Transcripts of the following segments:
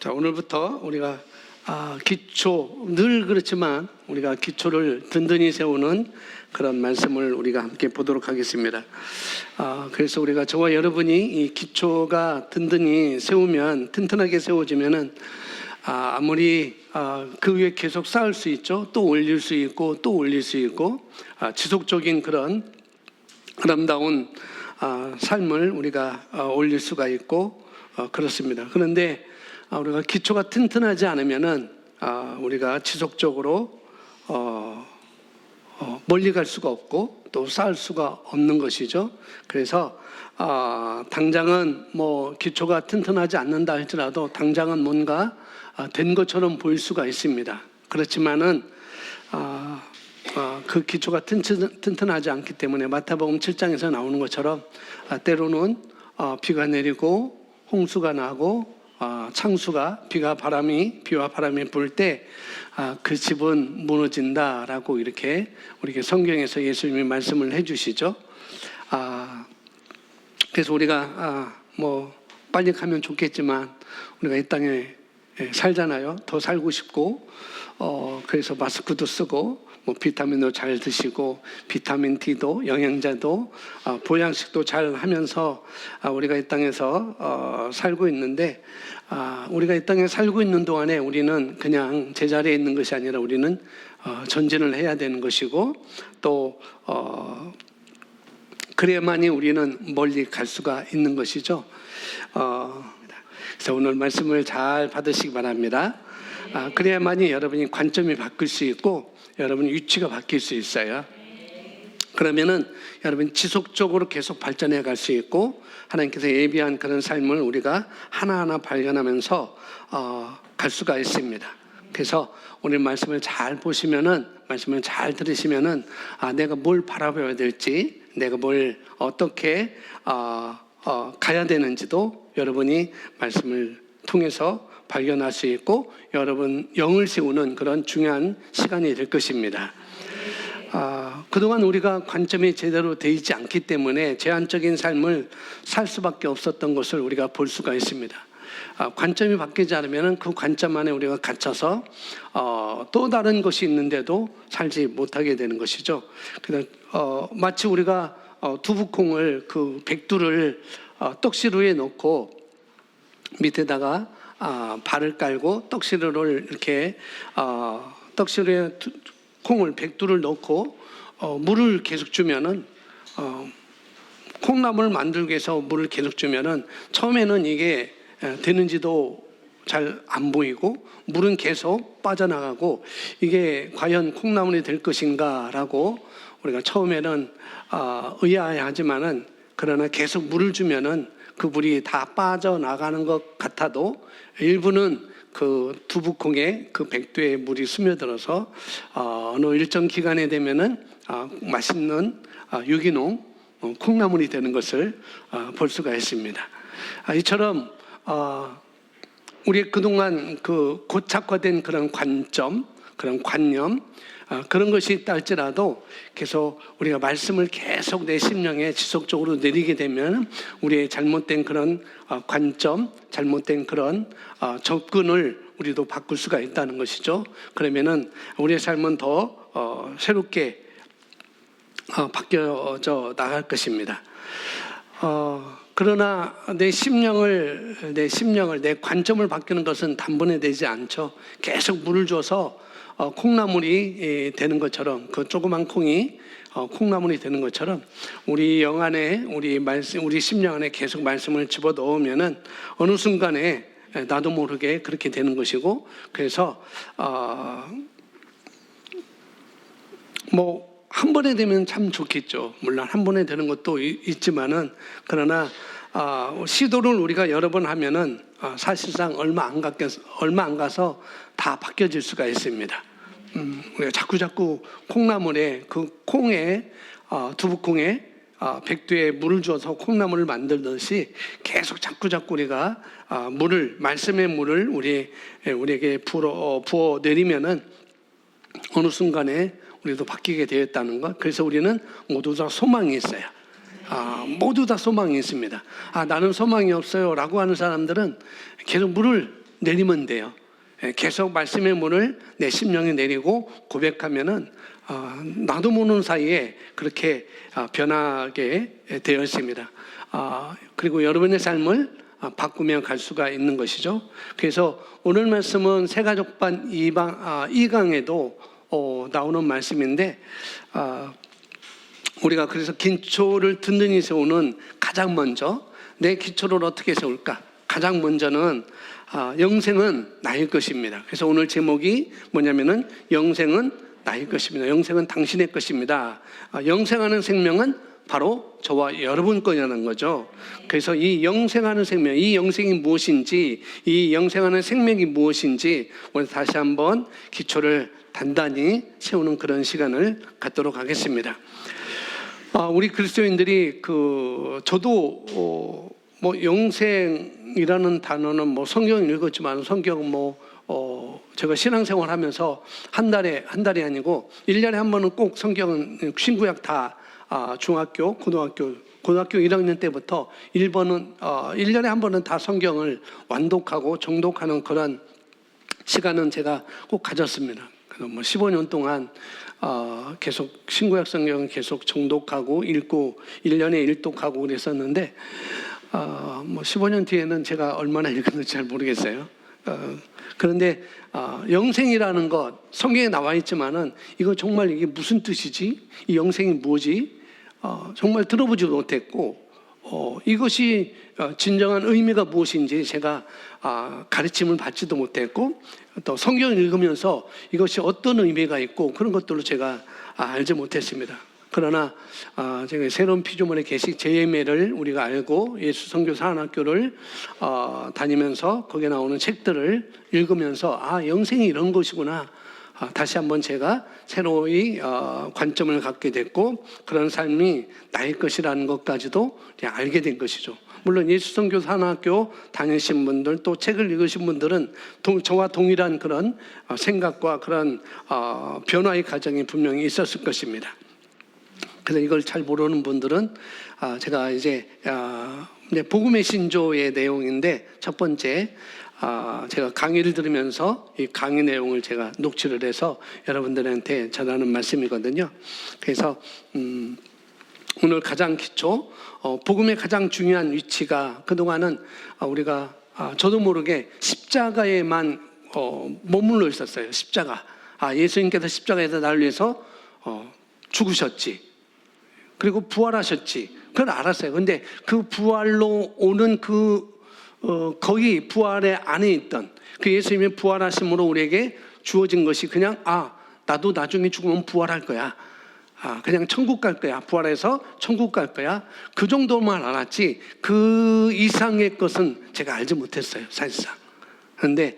자, 오늘부터 우리가 기초, 늘 그렇지만 우리가 기초를 든든히 세우는 그런 말씀을 우리가 함께 보도록 하겠습니다. 그래서 우리가 저와 여러분이 이 기초가 든든히 세우면, 튼튼하게 세워지면은 아무리 그 위에 계속 쌓을 수 있죠. 또 올릴 수 있고 또 올릴 수 있고 지속적인 그런 아름다운 삶을 우리가 올릴 수가 있고 그렇습니다. 그런데 우리가 기초가 튼튼하지 않으면은 우리가 지속적으로 멀리 갈 수가 없고 또 쌓을 수가 없는 것이죠. 그래서 당장은 뭐 기초가 튼튼하지 않는다 할지라도 당장은 뭔가 된 것처럼 보일 수가 있습니다. 그렇지만은 그 기초가 튼튼하지 않기 때문에 마태복음 7장에서 나오는 것처럼 때로는 비가 내리고 홍수가 나고 창수가 비와 바람이 불 때 그 집은 무너진다라고 이렇게 우리에게 성경에서 예수님이 말씀을 해주시죠. 그래서 우리가 뭐 빨리 가면 좋겠지만 우리가 이 땅에 살잖아요. 더 살고 싶고 그래서 마스크도 쓰고 뭐 비타민도 잘 드시고 비타민 D도 영양제도 보양식도 잘 하면서 우리가 이 땅에서 살고 있는데 우리가 이 땅에 살고 있는 동안에 우리는 그냥 제자리에 있는 것이 아니라 우리는 전진을 해야 되는 것이고 또 그래야만이 우리는 멀리 갈 수가 있는 것이죠. 그래서 오늘 말씀을 잘 받으시기 바랍니다. 그래야만이 여러분이 관점이 바뀔 수 있고 여러분 위치가 바뀔 수 있어요. 그러면은 여러분 지속적으로 계속 발전해 갈 수 있고 하나님께서 예비한 그런 삶을 우리가 하나하나 발견하면서 갈 수가 있습니다. 그래서 오늘 말씀을 잘 보시면은 말씀을 잘 들으시면은 내가 뭘 바라봐야 될지 내가 뭘 어떻게 가야 되는지도 여러분이 말씀을 통해서 발견할 수 있고 여러분 영을 세우는 그런 중요한 시간이 될 것입니다. 그동안 우리가 관점이 제대로 되어 있지 않기 때문에 제한적인 삶을 살 수밖에 없었던 것을 우리가 볼 수가 있습니다. 관점이 바뀌지 않으면 그 관점 안에 우리가 갇혀서 또 다른 것이 있는데도 살지 못하게 되는 것이죠. 그래서 마치 우리가 두부콩을 그 백두를 떡시루에 넣고 밑에다가 발을 깔고 떡시루를 이렇게 떡시루에 콩을 백두를 넣고 물을 계속 주면은 콩나물을 만들기 위해서 물을 계속 주면은 처음에는 이게 되는지도 잘 안 보이고 물은 계속 빠져나가고 이게 과연 콩나물이 될 것인가라고 우리가 처음에는 의아해하지만은 그러나 계속 물을 주면은 그 물이 다 빠져나가는 것 같아도 일부는 그 두부콩에 그 백두에 물이 스며들어서 어느 일정 기간에 되면은 맛있는 유기농 콩나물이 되는 것을 볼 수가 있습니다. 이처럼 우리 그동안 그 고착화된 그런 관점, 그런 관념 그런 것이 있다 할지라도 계속 우리가 말씀을 계속 내 심령에 지속적으로 내리게 되면 우리의 잘못된 그런 관점, 잘못된 그런 접근을 우리도 바꿀 수가 있다는 것이죠. 그러면은 우리의 삶은 더 새롭게 바뀌어져 나갈 것입니다. 그러나 내 관점을 바뀌는 것은 단번에 되지 않죠. 계속 물을 줘서 콩나물이 되는 것처럼 그 조그만 콩이 콩나물이 되는 것처럼 우리 영 안에 우리 심령 안에 계속 말씀을 집어 넣으면은 어느 순간에 나도 모르게 그렇게 되는 것이고 그래서 뭐 한 번에 되면 참 좋겠죠. 물론 한 번에 되는 것도 있지만은 그러나 시도를 우리가 여러 번 하면은 사실상 얼마 안 가서 다 바뀌어질 수가 있습니다. 우리가 자꾸 콩나물에 그 콩에 두부콩에 백두에 물을 주어서 콩나물을 만들듯이 계속 자꾸 우리가 말씀의 물을 우리에게 부어 내리면은 어느 순간에 우리도 바뀌게 되었다는 것. 그래서 우리는 모두 다 소망이 있어요. 모두 다 소망이 있습니다. 나는 소망이 없어요 라고 하는 사람들은 계속 물을 내리면 돼요. 계속 말씀의 물을 내 심령에 내리고 고백하면은 나도 모르는 사이에 그렇게 변하게 되어 있습니다. 그리고 여러분의 삶을 바꾸며 갈 수가 있는 것이죠. 그래서 오늘 말씀은 새가족반 2강에도 나오는 말씀인데, 우리가 그래서 기초를 든든히 세우는 가장 먼저 내 기초를 어떻게 세울까? 가장 먼저는 영생은 나의 것입니다. 그래서 오늘 제목이 뭐냐면은 영생은 나의 것입니다. 영생은 당신의 것입니다. 영생하는 생명은 바로 저와 여러분 거냐는 거죠. 그래서 이 영생하는 생명, 이 영생이 무엇인지, 이 영생하는 생명이 무엇인지 오늘 다시 한번 기초를 단단히 세우는 그런 시간을 갖도록 하겠습니다. 우리 그리스도인들이 저도 뭐 영생이라는 단어는 뭐 성경을 읽었지만 성경은 제가 신앙생활 하면서 한 달이 아니고 1년에 한 번은 꼭 성경은 신구약 다 중학교, 고등학교 1학년 때부터 1년에 한 번은 다 성경을 완독하고 정독하는 그런 시간은 제가 꼭 가졌습니다. 그래서 15년 동안 계속 신구약 성경을 계속 정독하고 읽고 1년에 일독하고 그랬었는데 15년 뒤에는 제가 얼마나 읽었는지 잘 모르겠어요. 그런데 영생이라는 것 성경에 나와 있지만은 이거 정말 이게 무슨 뜻이지? 이 영생이 뭐지? 정말 들어보지 못했고 이것이 진정한 의미가 무엇인지 제가 가르침을 받지도 못했고 또 성경을 읽으면서 이것이 어떤 의미가 있고 그런 것들로 제가 알지 못했습니다. 그러나 제가 새로운 피조물의 계시 JML을 우리가 알고 예수 선교 사관학교를 다니면서 거기에 나오는 책들을 읽으면서 영생이 이런 것이구나. 다시 한번 제가 새로이 관점을 갖게 됐고 그런 삶이 나의 것이라는 것까지도 알게 된 것이죠. 물론 예수 선교 사관학교 다니신 분들 또 책을 읽으신 분들은 저와 동일한 그런 생각과 그런 변화의 과정이 분명히 있었을 것입니다. 그래서 이걸 잘 모르는 분들은 제가 이제 복음의 신조의 내용인데 첫 번째 제가 강의를 들으면서 이 강의 내용을 제가 녹취를 해서 여러분들한테 전하는 말씀이거든요. 그래서 오늘 가장 기초 복음의 가장 중요한 위치가 그동안은 우리가 저도 모르게 십자가에만 머물러 있었어요. 십자가. 예수님께서 십자가에서 나를 위해서 죽으셨지. 그리고 부활하셨지. 그걸 알았어요. 근데 그 부활로 오는 거기 부활의 안에 있던 그 예수님의 부활하심으로 우리에게 주어진 것이 그냥 나도 나중에 죽으면 부활할 거야. 그냥 천국 갈 거야. 부활해서 천국 갈 거야. 그 정도만 알았지 그 이상의 것은 제가 알지 못했어요. 사실상. 그런데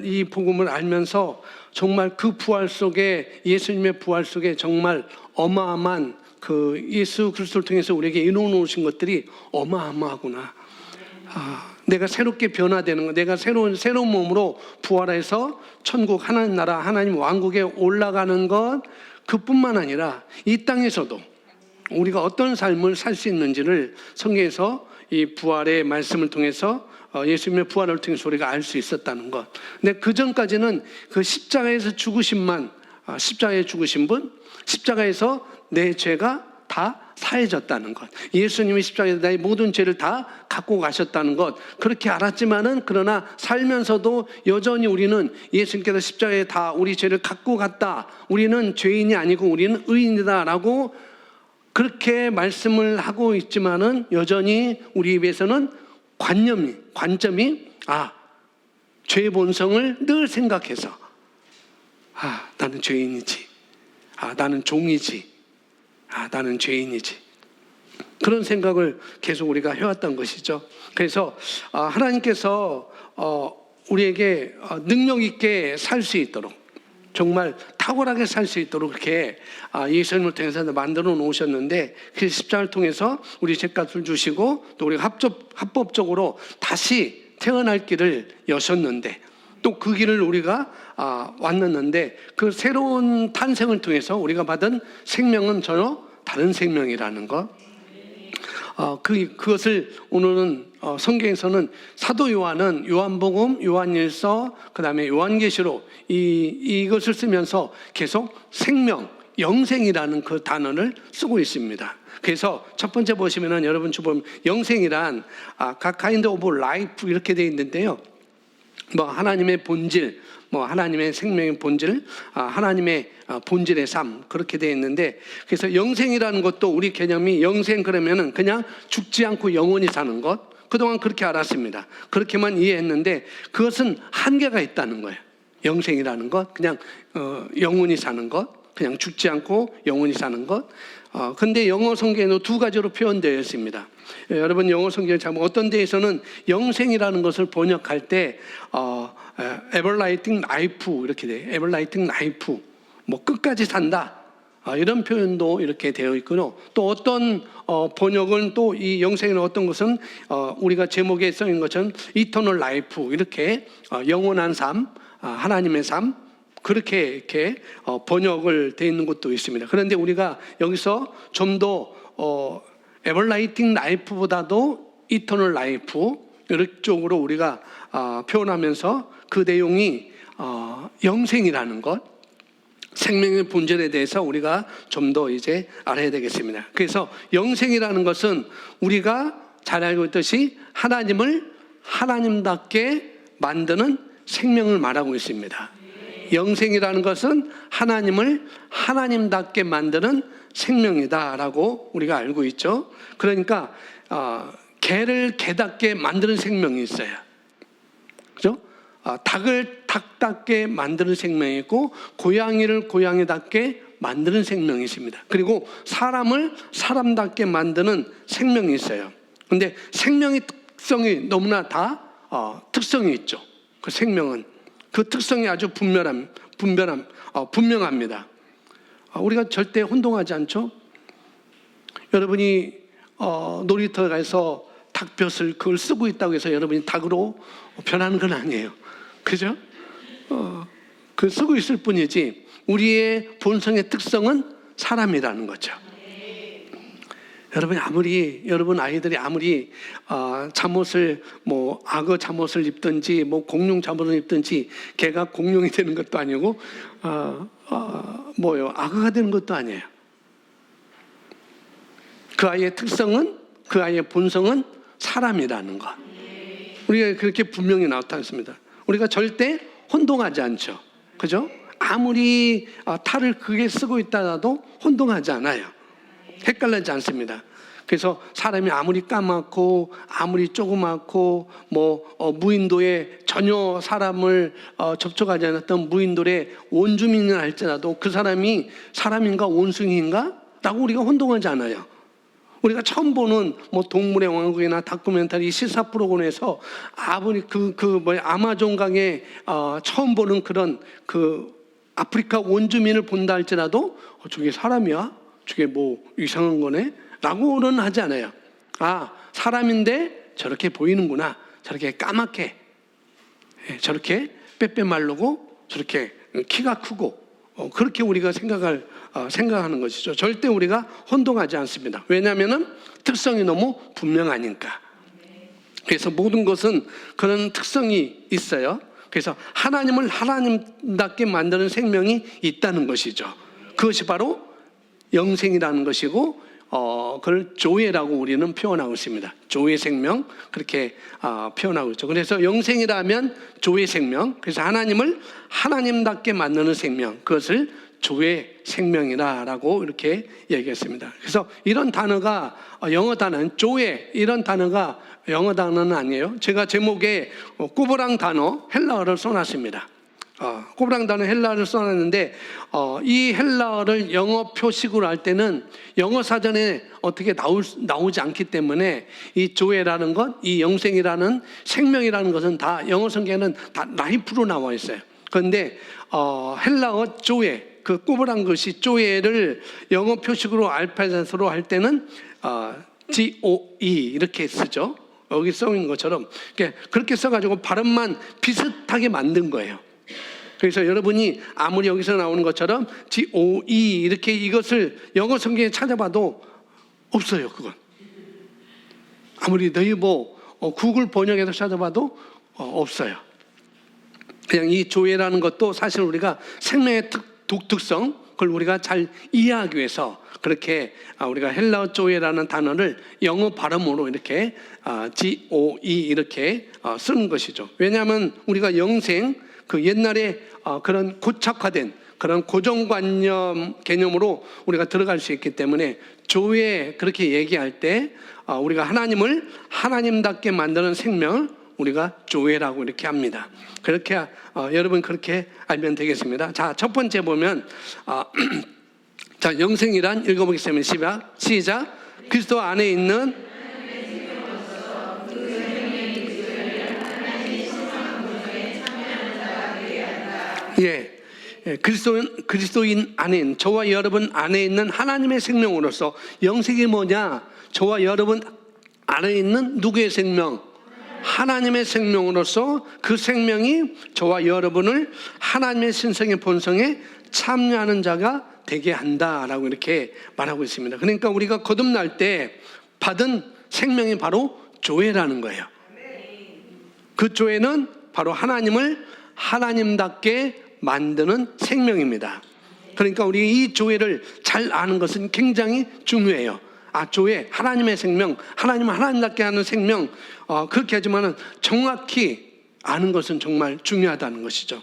이 복음을 알면서 정말 그 부활 속에 예수님의 부활 속에 정말 어마어마한 그 예수 그리스도를 통해서 우리에게 이루어 놓으신 것들이 어마어마하구나. 내가 새롭게 변화되는 거, 내가 새로운 몸으로 부활해서 천국 하나님 나라 하나님 왕국에 올라가는 것 그뿐만 아니라 이 땅에서도 우리가 어떤 삶을 살 수 있는지를 성경에서 이 부활의 말씀을 통해서 예수님의 부활을 통해서 우리가 알 수 있었다는 것. 근데 그 전까지는 그 십자가에서 십자가에 죽으신 분, 십자가에서 내 죄가 다 사해졌다는 것. 예수님이 십자가에서 나의 모든 죄를 다 갖고 가셨다는 것. 그렇게 알았지만은 그러나 살면서도 여전히 우리는 예수님께서 십자가에 다 우리 죄를 갖고 갔다. 우리는 죄인이 아니고 우리는 의인이다라고 그렇게 말씀을 하고 있지만은 여전히 우리 입에서는 관점이 죄의 본성을 늘 생각해서 나는 죄인이지. 나는 종이지. 나는 죄인이지. 그런 생각을 계속 우리가 해왔던 것이죠. 그래서 하나님께서 우리에게 능력 있게 살 수 있도록 정말 탁월하게 살 수 있도록 그렇게 예수님을 통해서 만들어 놓으셨는데 그 십자가를 통해서 우리 죄값을 주시고 또 우리가 합법적으로 다시 태어날 길을 여셨는데 또 그 길을 우리가 왔는데 그 새로운 탄생을 통해서 우리가 받은 생명은 전혀 다른 생명이라는 것. 그것을 오늘은 성경에서는 사도 요한은 요한복음, 요한일서, 그다음에 요한계시록 이것을 쓰면서 계속 생명, 영생이라는 그 단어를 쓰고 있습니다. 그래서 첫 번째 보시면은 여러분 주보면 영생이란 kind of life 이렇게 되어 있는데요. 뭐 하나님의 본질, 뭐 하나님의 생명의 본질, 하나님의 본질의 삶 그렇게 되어 있는데, 그래서 영생이라는 것도 우리 개념이 영생 그러면은 그냥 죽지 않고 영원히 사는 것, 그동안 그렇게 알았습니다. 그렇게만 이해했는데 그것은 한계가 있다는 거예요. 영생이라는 것, 그냥 영원히 사는 것, 그냥 죽지 않고 영원히 사는 것. 근데 영어 성경에도 두 가지로 표현되어 있습니다. 여러분 영어 성경을 보면 어떤 데에서는 영생이라는 것을 번역할 때 everlasting life 이렇게 돼요. everlasting life, 뭐 끝까지 산다, 이런 표현도 이렇게 되어 있고요. 또 어떤 번역은 또 이 영생이라는 어떤 것은 우리가 제목에 써 있는 것처럼 eternal life 이렇게 영원한 삶, 하나님의 삶, 그렇게 이렇게 번역을 되어 있는 것도 있습니다. 그런데 우리가 여기서 좀 더 everlasting life보다도 eternal life 이쪽으로 우리가 표현하면서 그 내용이 영생이라는 것, 생명의 본질에 대해서 우리가 좀 더 이제 알아야 되겠습니다. 그래서 영생이라는 것은 우리가 잘 알고 있듯이 하나님을 하나님답게 만드는 생명을 말하고 있습니다. 영생이라는 것은 하나님을 하나님답게 만드는 생명이다라고 우리가 알고 있죠. 그러니까 개를 개답게 만드는 생명이 있어요. 그죠? 닭을 닭답게 만드는 생명이 있고, 고양이를 고양이답게 만드는 생명이 있습니다. 그리고 사람을 사람답게 만드는 생명이 있어요. 그런데 생명의 특성이 너무나 다 특성이 있죠. 그 생명은 그 특성이 아주 분명합니다. 우리가 절대 혼동하지 않죠? 여러분이 놀이터에 가서 닭볕을 그걸 쓰고 있다고 해서 여러분이 닭으로 변하는 건 아니에요. 그죠? 그 쓰고 있을 뿐이지 우리의 본성의 특성은 사람이라는 거죠. 여러분 아이들이 아무리 잠옷을 뭐 악어 잠옷을 입든지 뭐 공룡 잠옷을 입든지 걔가 공룡이 되는 것도 아니고 악어가 되는 것도 아니에요. 그 아이의 특성은, 그 아이의 본성은 사람이라는 것. 우리가 그렇게 분명히 나타났습니다. 우리가 절대 혼동하지 않죠. 그죠? 아무리 탈을 크게 쓰고 있다가도 혼동하지 않아요. 헷갈리지 않습니다. 그래서 사람이 아무리 까맣고 아무리 조그맣고 무인도에 전혀 사람을 접촉하지 않았던 무인도의 원주민이라 할지라도 그 사람이 사람인가 원숭이인가? 라고 우리가 혼동하지 않아요. 우리가 처음 보는 동물의 왕국이나 다큐멘터리 시사 프로그램에서 아마존강에 처음 보는 그런 그 아프리카 원주민을 본다 할지라도 저게 사람이야? 저게 뭐 이상한 거네? 라고는 하지 않아요. 사람인데 저렇게 보이는구나. 저렇게 까맣게, 저렇게 빼빼 마르고, 저렇게 키가 크고, 그렇게 우리가 생각하는 것이죠. 절대 우리가 혼동하지 않습니다. 왜냐하면 특성이 너무 분명하니까. 그래서 모든 것은 그런 특성이 있어요. 그래서 하나님을 하나님답게 만드는 생명이 있다는 것이죠. 그것이 바로 영생이라는 것이고, 그걸 조회라고 우리는 표현하고 있습니다. 조회 생명, 그렇게 표현하고 있죠. 그래서 영생이라면 조회 생명, 그래서 하나님을 하나님답게 만드는 생명, 그것을 조회 생명이라고 이렇게 얘기했습니다. 그래서 이런 단어가 영어 단어는 조회, 이런 단어가 영어 단어는 아니에요. 제가 제목에 꾸브랑 단어 헬라어를 써놨습니다. 꾸브랑 단어 헬라어를 써놨는데 이 헬라어를 영어 표식으로 할 때는 영어 사전에 어떻게 나오지 않기 때문에 이 조회라는 것, 이 영생이라는 생명이라는 것은 다 영어 성경에는 다 라이프로 나와 있어요. 그런데 헬라어 조회, 그 꾸브랑 것이 조회를 영어 표식으로 알파벳으로 할 때는 GOE 이렇게 쓰죠. 여기 써 있는 것처럼 그렇게 써가지고 발음만 비슷하게 만든 거예요. 그래서 여러분이 아무리 여기서 나오는 것처럼 GOE 이렇게 이것을 영어 성경에 찾아봐도 없어요. 그건 아무리 네이버 구글 번역에서 찾아봐도 없어요. 그냥 이 조회라는 것도 사실 우리가 생명의 독특성, 그걸 우리가 잘 이해하기 위해서 그렇게 우리가 헬라어 조회라는 단어를 영어 발음으로 이렇게 GOE 이렇게 쓰는 것이죠. 왜냐하면 우리가 영생, 그 옛날에 그런 고착화된 그런 고정관념 개념으로 우리가 들어갈 수 있기 때문에 조회 그렇게 얘기할 때 우리가 하나님을 하나님답게 만드는 생명을 우리가 조회라고 이렇게 합니다. 그렇게 여러분 그렇게 알면 되겠습니다. 자, 첫 번째 보면 자, 영생이란 읽어보겠습니다. 시작. 그리스도 안에 있는 그리스도인 안에 저와 여러분 안에 있는 하나님의 생명으로서 영생이 뭐냐? 저와 여러분 안에 있는 누구의 생명? 하나님의 생명으로서 그 생명이 저와 여러분을 하나님의 신성의 본성에 참여하는 자가 되게 한다라고 이렇게 말하고 있습니다. 그러니까 우리가 거듭날 때 받은 생명이 바로 조회라는 거예요. 그 조회는 바로 하나님을 하나님답게 만드는 생명입니다. 그러니까 우리 이 조회를 잘 아는 것은 굉장히 중요해요. 조회, 하나님의 생명, 하나님을 하나님답게 하는 생명, 그렇게 하지만은 정확히 아는 것은 정말 중요하다는 것이죠.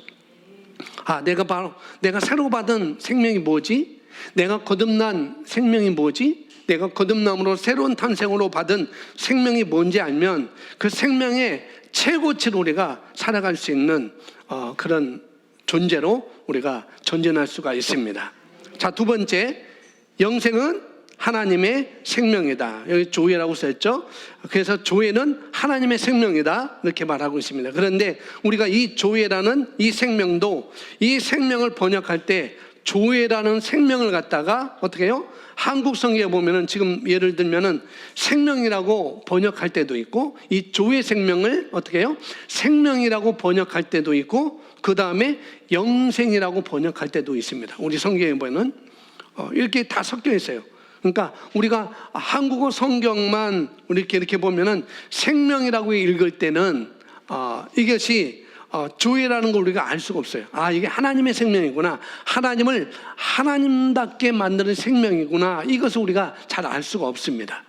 내가 새로 받은 생명이 뭐지? 내가 거듭난 생명이 뭐지? 내가 거듭남으로 새로운 탄생으로 받은 생명이 뭔지 알면 그 생명의 최고치로 우리가 살아갈 수 있는 그런 존재로 우리가 전진할 수가 있습니다. 자, 두 번째, 영생은 하나님의 생명이다. 여기 조회라고 썼죠. 그래서 조회는 하나님의 생명이다 이렇게 말하고 있습니다. 그런데 우리가 이 조회라는 이 생명도 이 생명을 번역할 때 조회라는 생명을 갖다가 어떻게 해요? 한국 성경에 보면은 지금 예를 들면은 생명이라고 번역할 때도 있고 이 조회 생명을 어떻게 해요? 생명이라고 번역할 때도 있고 그 다음에 영생이라고 번역할 때도 있습니다. 우리 성경에 보면은 이렇게 다 섞여 있어요. 그러니까 우리가 한국어 성경만 이렇게 보면은 생명이라고 읽을 때는 이것이 조회라는 걸 우리가 알 수가 없어요. 이게 하나님의 생명이구나. 하나님을 하나님답게 만드는 생명이구나. 이것을 우리가 잘 알 수가 없습니다.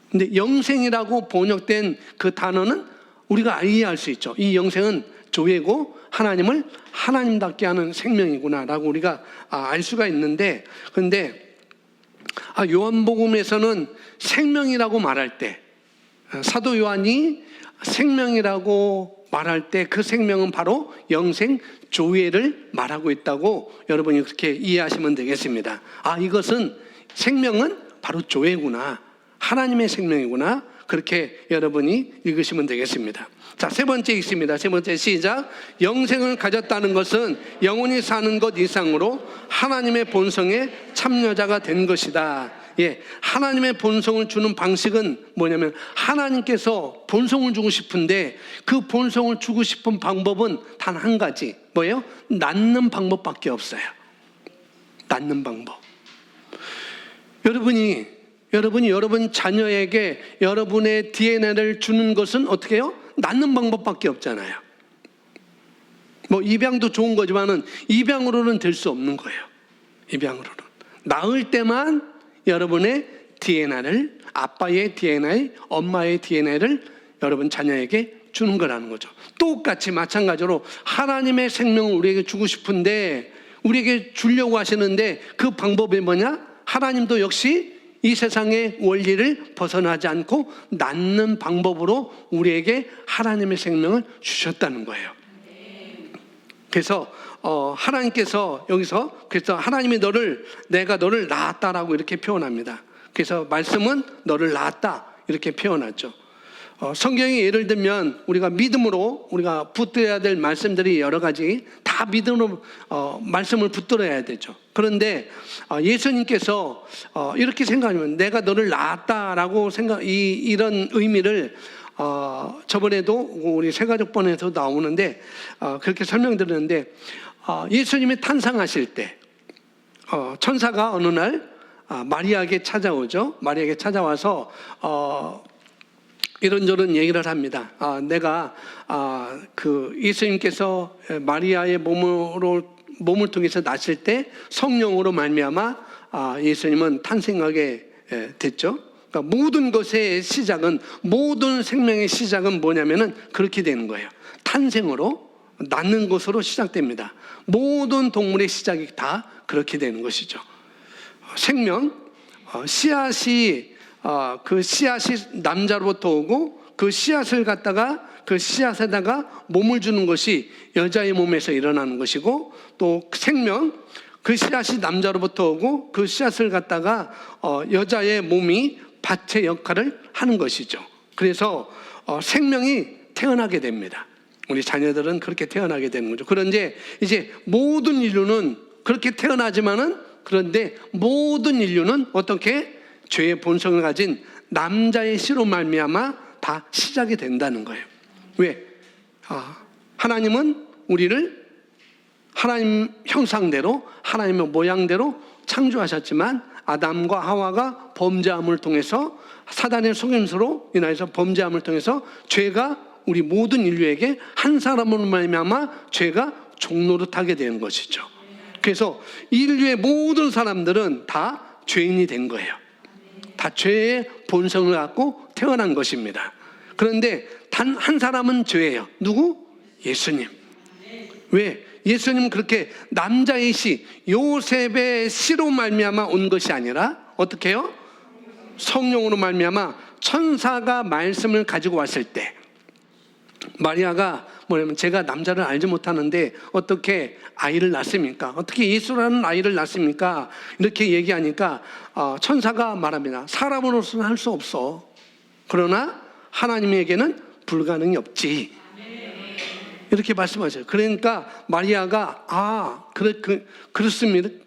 근데 영생이라고 번역된 그 단어는 우리가 이해할 수 있죠. 이 영생은 조회고 하나님을 하나님답게 하는 생명이구나라고 우리가 알 수가 있는데, 그런데 요한복음에서는 생명이라고 말할 때, 사도 요한이 생명이라고 말할 때 그 생명은 바로 영생 조회를 말하고 있다고 여러분이 그렇게 이해하시면 되겠습니다. 이것은 생명은 바로 조회구나, 하나님의 생명이구나, 그렇게 여러분이 읽으시면 되겠습니다. 자, 세 번째 있습니다. 세 번째 시작. 영생을 가졌다는 것은 영원히 사는 것 이상으로 하나님의 본성에 참여자가 된 것이다. 하나님의 본성을 주는 방식은 뭐냐면 하나님께서 본성을 주고 싶은데 그 본성을 주고 싶은 방법은 단 한 가지. 뭐예요? 낳는 방법밖에 없어요. 낳는 방법. 여러분 자녀에게 여러분의 DNA를 주는 것은 어떻게 해요? 낳는 방법밖에 없잖아요. 입양도 좋은 거지만은 입양으로는 될 수 없는 거예요. 입양으로는. 낳을 때만 여러분의 DNA를, 아빠의 DNA, 엄마의 DNA를 여러분 자녀에게 주는 거라는 거죠. 똑같이 마찬가지로 하나님의 생명을 우리에게 주고 싶은데 우리에게 주려고 하시는데 그 방법이 뭐냐? 하나님도 역시 이 세상의 원리를 벗어나지 않고 낳는 방법으로 우리에게 하나님의 생명을 주셨다는 거예요. 그래서 하나님께서 여기서 그래서 하나님이 내가 너를 낳았다라고 이렇게 표현합니다. 그래서 말씀은 너를 낳았다 이렇게 표현하죠. 성경이 예를 들면 우리가 믿음으로 우리가 붙들어야 될 말씀들이 여러 가지 다 믿음으로 말씀을 붙들어야 되죠. 그런데 예수님께서 이렇게 생각하면 내가 너를 낳았다라고 이런 의미를 저번에도 우리 새가족본에서 나오는데 그렇게 설명드렸는데 예수님이 탄생하실 때 천사가 어느 날 마리아에게 찾아오죠. 마리아에게 찾아와서 이런저런 얘기를 합니다. 내가 그 예수님께서 마리아의 몸을 통해서 낳았을 때 성령으로 말미암아 예수님은 탄생하게 됐죠. 그러니까 모든 것의 시작은, 모든 생명의 시작은 뭐냐면은 그렇게 되는 거예요. 탄생으로, 낳는 것으로 시작됩니다. 모든 동물의 시작이 다 그렇게 되는 것이죠. 생명, 씨앗이 그 씨앗이 남자로부터 오고 그 씨앗을 갖다가 그 씨앗에다가 몸을 주는 것이 여자의 몸에서 일어나는 것이고, 또 생명, 그 씨앗이 남자로부터 오고 그 씨앗을 갖다가 여자의 몸이 밭의 역할을 하는 것이죠. 그래서 생명이 태어나게 됩니다. 우리 자녀들은 그렇게 태어나게 되는 거죠. 그런데 이제 모든 인류는 그렇게 태어나지만은, 그런데 모든 인류는 어떻게 죄의 본성을 가진 남자의 씨로 말미암아 다 시작이 된다는 거예요. 왜? 하나님은 우리를 하나님 형상대로, 하나님의 모양대로 창조하셨지만 아담과 하와가 범죄함을 통해서, 사단의 속임수로 인하여서 범죄함을 통해서 죄가 우리 모든 인류에게 한 사람으로 말미암아 죄가 종노릇하게 되는 것이죠. 그래서 인류의 모든 사람들은 다 죄인이 된 거예요. 다 죄의 본성을 갖고 태어난 것입니다. 그런데 단 한 사람은 죄예요. 누구? 예수님. 왜? 예수님은 그렇게 남자의 씨, 요셉의 씨로 말미암아 온 것이 아니라 어떻게 해요? 성령으로 말미암아 천사가 말씀을 가지고 왔을 때, 마리아가 뭐냐면, 제가 남자를 알지 못하는데 어떻게 아이를 낳습니까? 어떻게 예수라는 아이를 낳습니까? 이렇게 얘기하니까 천사가 말합니다. 사람으로서는 할 수 없어. 그러나 하나님에게는 불가능이 없지. 이렇게 말씀하셔요. 그러니까 마리아가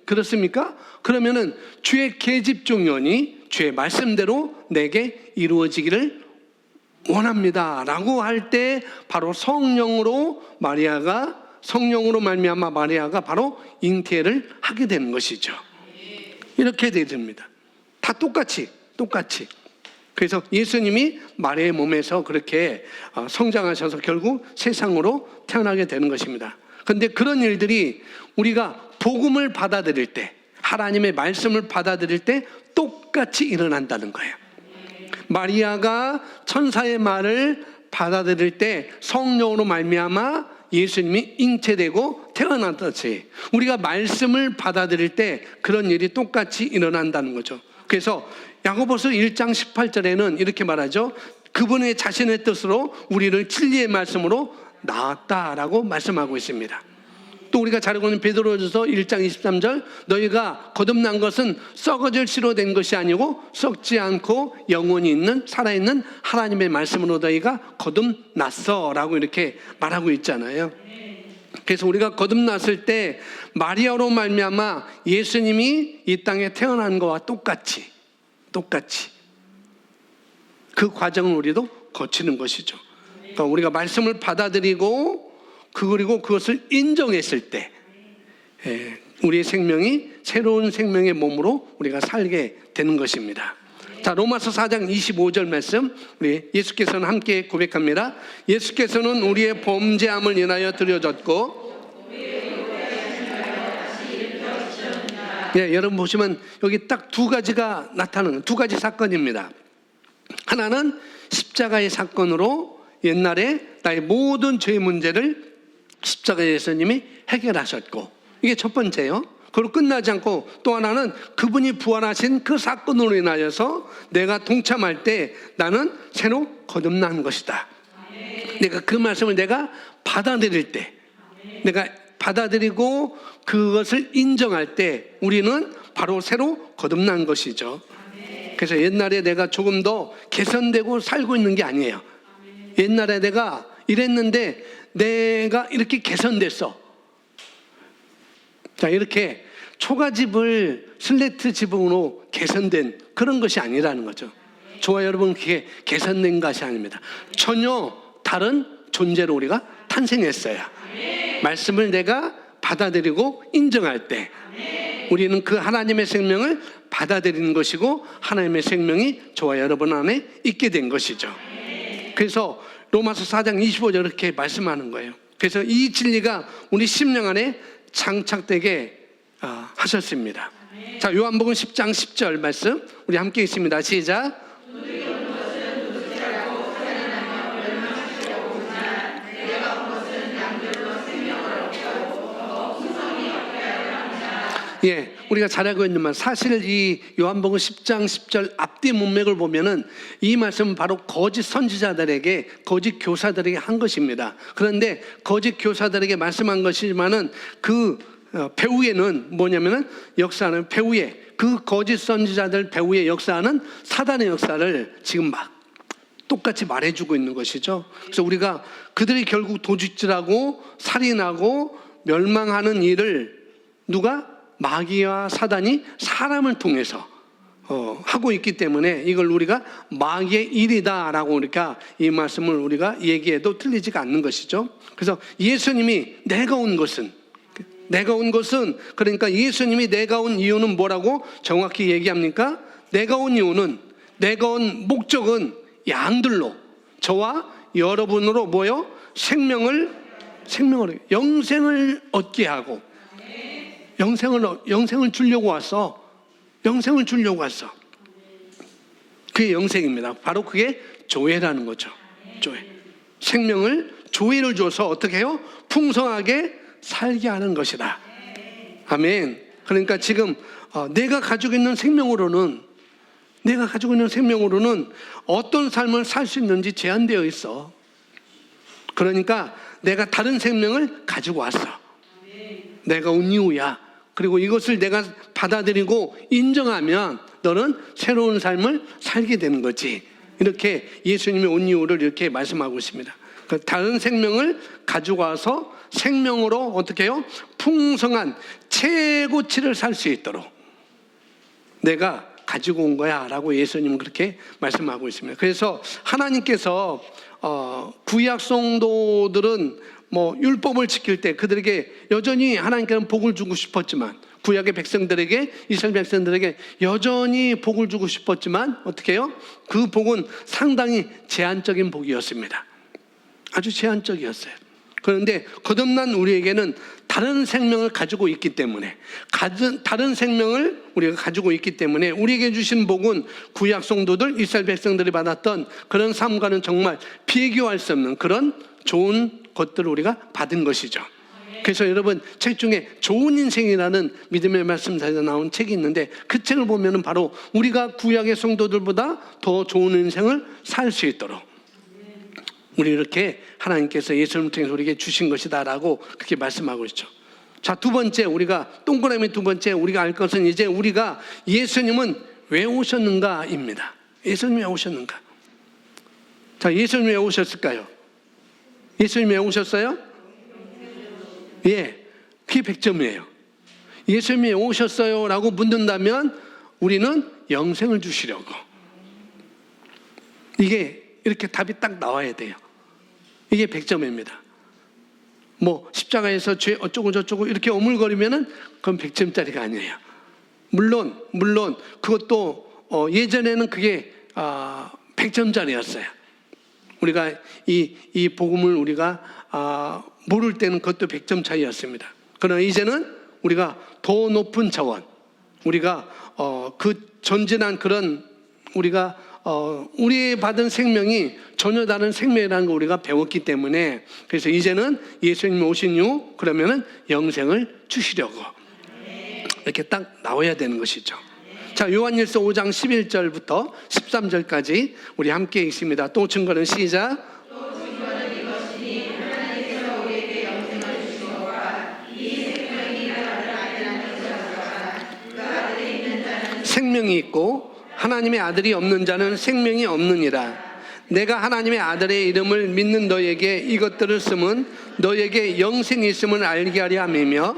그렇습니까? 그러면은 주의 계집종연이 주의 말씀대로 내게 이루어지기를 원합니다 라고 할 때, 바로 성령으로 말미암아 마리아가 바로 잉태를 하게 되는 것이죠. 이렇게 됩니다. 다 똑같이. 그래서 예수님이 마리아의 몸에서 그렇게 성장하셔서 결국 세상으로 태어나게 되는 것입니다. 그런데 그런 일들이 우리가 복음을 받아들일 때, 하나님의 말씀을 받아들일 때 똑같이 일어난다는 거예요. 마리아가 천사의 말을 받아들일 때 성령으로 말미암아 예수님이 잉태되고 태어났듯이, 우리가 말씀을 받아들일 때 그런 일이 똑같이 일어난다는 거죠. 그래서 야고보서 1장 18절에는 이렇게 말하죠. 그분의 자신의 뜻으로 우리를 진리의 말씀으로 낳았다라고 말씀하고 있습니다. 또 우리가 잘 알고 있는 베드로전서 1장 23절, 너희가 거듭난 것은 썩어질 씨로 된 것이 아니고 썩지 않고 영원히 있는 살아있는 하나님의 말씀으로 너희가 거듭났어 라고 이렇게 말하고 있잖아요. 그래서 우리가 거듭났을 때 마리아로 말미암아 예수님이 이 땅에 태어난 것과 똑같이 그 과정을 우리도 거치는 것이죠. 그러니까 우리가 말씀을 받아들이고 그리고 그것을 인정했을 때 우리의 생명이 새로운 생명의 몸으로 우리가 살게 되는 것입니다. 자, 로마서 4장 25절 말씀, 우리 예수께서는 함께 고백합니다. 예수께서는 우리의 범죄함을 인하여 드려졌고, 여러분 보시면 여기 딱 두 가지가 나타나는, 두 가지 사건입니다. 하나는 십자가의 사건으로 옛날에 나의 모든 죄의 문제를 십자가의 예수님이 해결하셨고, 이게 첫 번째요. 그리고 끝나지 않고 또 하나는 그분이 부활하신 그 사건으로 인하여서 내가 동참할 때 나는 새로 거듭난 것이다. 내가 그 말씀을 내가 받아들일 때, 내가 받아들이고 그것을 인정할 때 우리는 바로 새로 거듭난 것이죠. 그래서 옛날에 내가 조금 더 개선되고 살고 있는 게 아니에요. 옛날에 내가 이랬는데 내가 이렇게 개선됐어. 자, 이렇게 초가집을 슬레이트 지붕으로 개선된 그런 것이 아니라는 거죠. 저와 여러분, 그게 개선된 것이 아닙니다. 전혀 다른 존재로 우리가 탄생했어요. 말씀을 내가 받아들이고 인정할 때 우리는 그 하나님의 생명을 받아들이는 것이고 하나님의 생명이 저와 여러분 안에 있게 된 것이죠. 그래서 로마서 4장 25절 이렇게 말씀하는 거예요. 그래서 이 진리가 우리 심령 안에 장착되게 하셨습니다. 자, 요한복음 10장 10절 말씀 우리 함께 읽습니다. 시작. 예, 우리가 잘 알고 있는 말, 사실 이 요한복음 10장 10절 앞뒤 문맥을 보면은 이 말씀은 바로 거짓 선지자들에게, 거짓 교사들에게 한 것입니다. 그런데 거짓 교사들에게 말씀한 것이지만은 그 배후에는 뭐냐면은 역사는 배후에 그 거짓 선지자들 배후에 역사하는 사단의 역사를 지금 막 똑같이 말해주고 있는 것이죠. 그래서 우리가 그들이 결국 도둑질하고 살인하고 멸망하는 일을 누가? 마귀와 사단이 사람을 통해서 하고 있기 때문에 이걸 우리가 마귀의 일이다라고 우리가 이 말씀을 우리가 얘기해도 틀리지가 않는 것이죠. 그래서 예수님이 내가 온 것은 그러니까 예수님이 내가 온 이유는 뭐라고 정확히 얘기합니까? 내가 온 이유는, 내가 온 목적은 양들로 저와 여러분으로 모여 영생을 얻게 하고 영생을 주려고 왔어. 영생을 주려고 왔어. 그게 영생입니다. 바로 그게 조회라는 거죠. 조회. 조회를 줘서 어떻게 해요? 풍성하게 살게 하는 것이다. 아멘. 그러니까 지금 내가 가지고 있는 생명으로는 어떤 삶을 살 수 있는지 제한되어 있어. 그러니까 내가 다른 생명을 가지고 왔어. 내가 온 이유야. 그리고 이것을 내가 받아들이고 인정하면 너는 새로운 삶을 살게 되는 거지. 이렇게 예수님의 온 이유를 이렇게 말씀하고 있습니다. 다른 생명을 가지고 와서 생명으로 어떻게 해요? 풍성한 최고치를 살 수 있도록 내가 가지고 온 거야 라고 예수님은 그렇게 말씀하고 있습니다. 그래서 하나님께서 구약 성도들은 율법을 지킬 때 그들에게 여전히 하나님께는 복을 주고 싶었지만, 구약의 백성들에게, 이스라엘 백성들에게 여전히 복을 주고 싶었지만 어떻게 해요? 그 복은 상당히 제한적인 복이었습니다. 아주 제한적이었어요. 그런데 거듭난 우리에게는 다른 생명을 가지고 있기 때문에, 다른 생명을 우리가 가지고 있기 때문에 우리에게 주신 복은 구약 성도들, 이스라엘 백성들이 받았던 그런 삶과는 정말 비교할 수 없는 그런 좋은 것들을 우리가 받은 것이죠. 그래서 여러분, 책 중에 좋은 인생이라는 믿음의 말씀사에서 나온 책이 있는데 그 책을 보면은 바로 우리가 구약의 성도들보다 더 좋은 인생을 살 수 있도록 우리 이렇게 하나님께서 예수님을 통해서 우리에게 주신 것이다라고 그렇게 말씀하고 있죠. 자, 두 번째, 우리가 동그라미 두 번째 우리가 알 것은 이제 우리가 예수님은 왜 오셨는가입니다. 예수님이 왜 오셨는가? 자, 예수님이 왜 오셨을까요? 예수님이 왜 오셨어요? 예, 그게 100점이에요. 예수님이 왜 오셨어요? 라고 묻는다면 우리는 영생을 주시려고. 이게 이렇게 답이 딱 나와야 돼요. 이게 100점입니다. 십자가에서 죄 어쩌고 저쩌고 이렇게 오물거리면은 그건 100점짜리가 아니에요. 물론 그것도 예전에는 그게 100점짜리였어요. 우리가 이 복음을 우리가 모를 때는 그것도 100점 차이였습니다. 그러나 이제는 우리가 더 높은 차원, 우리가 그 전진한 그런 우리가 우리 받은 생명이 전혀 다른 생명이라는 걸 우리가 배웠기 때문에, 그래서 이제는 예수님이 오신 이후 그러면은 영생을 주시려고 이렇게 딱 나와야 되는 것이죠. 자, 요한일서 5장 11절부터 13절까지 우리 함께 읽습니다. 또 증거는 시작. 생명이 있고 하나님의 아들이 없는 자는 생명이 없느니라. 내가 하나님의 아들의 이름을 믿는 너에게 이것들을 쓰면 너에게 영생이 있음을 알게 하려 함이며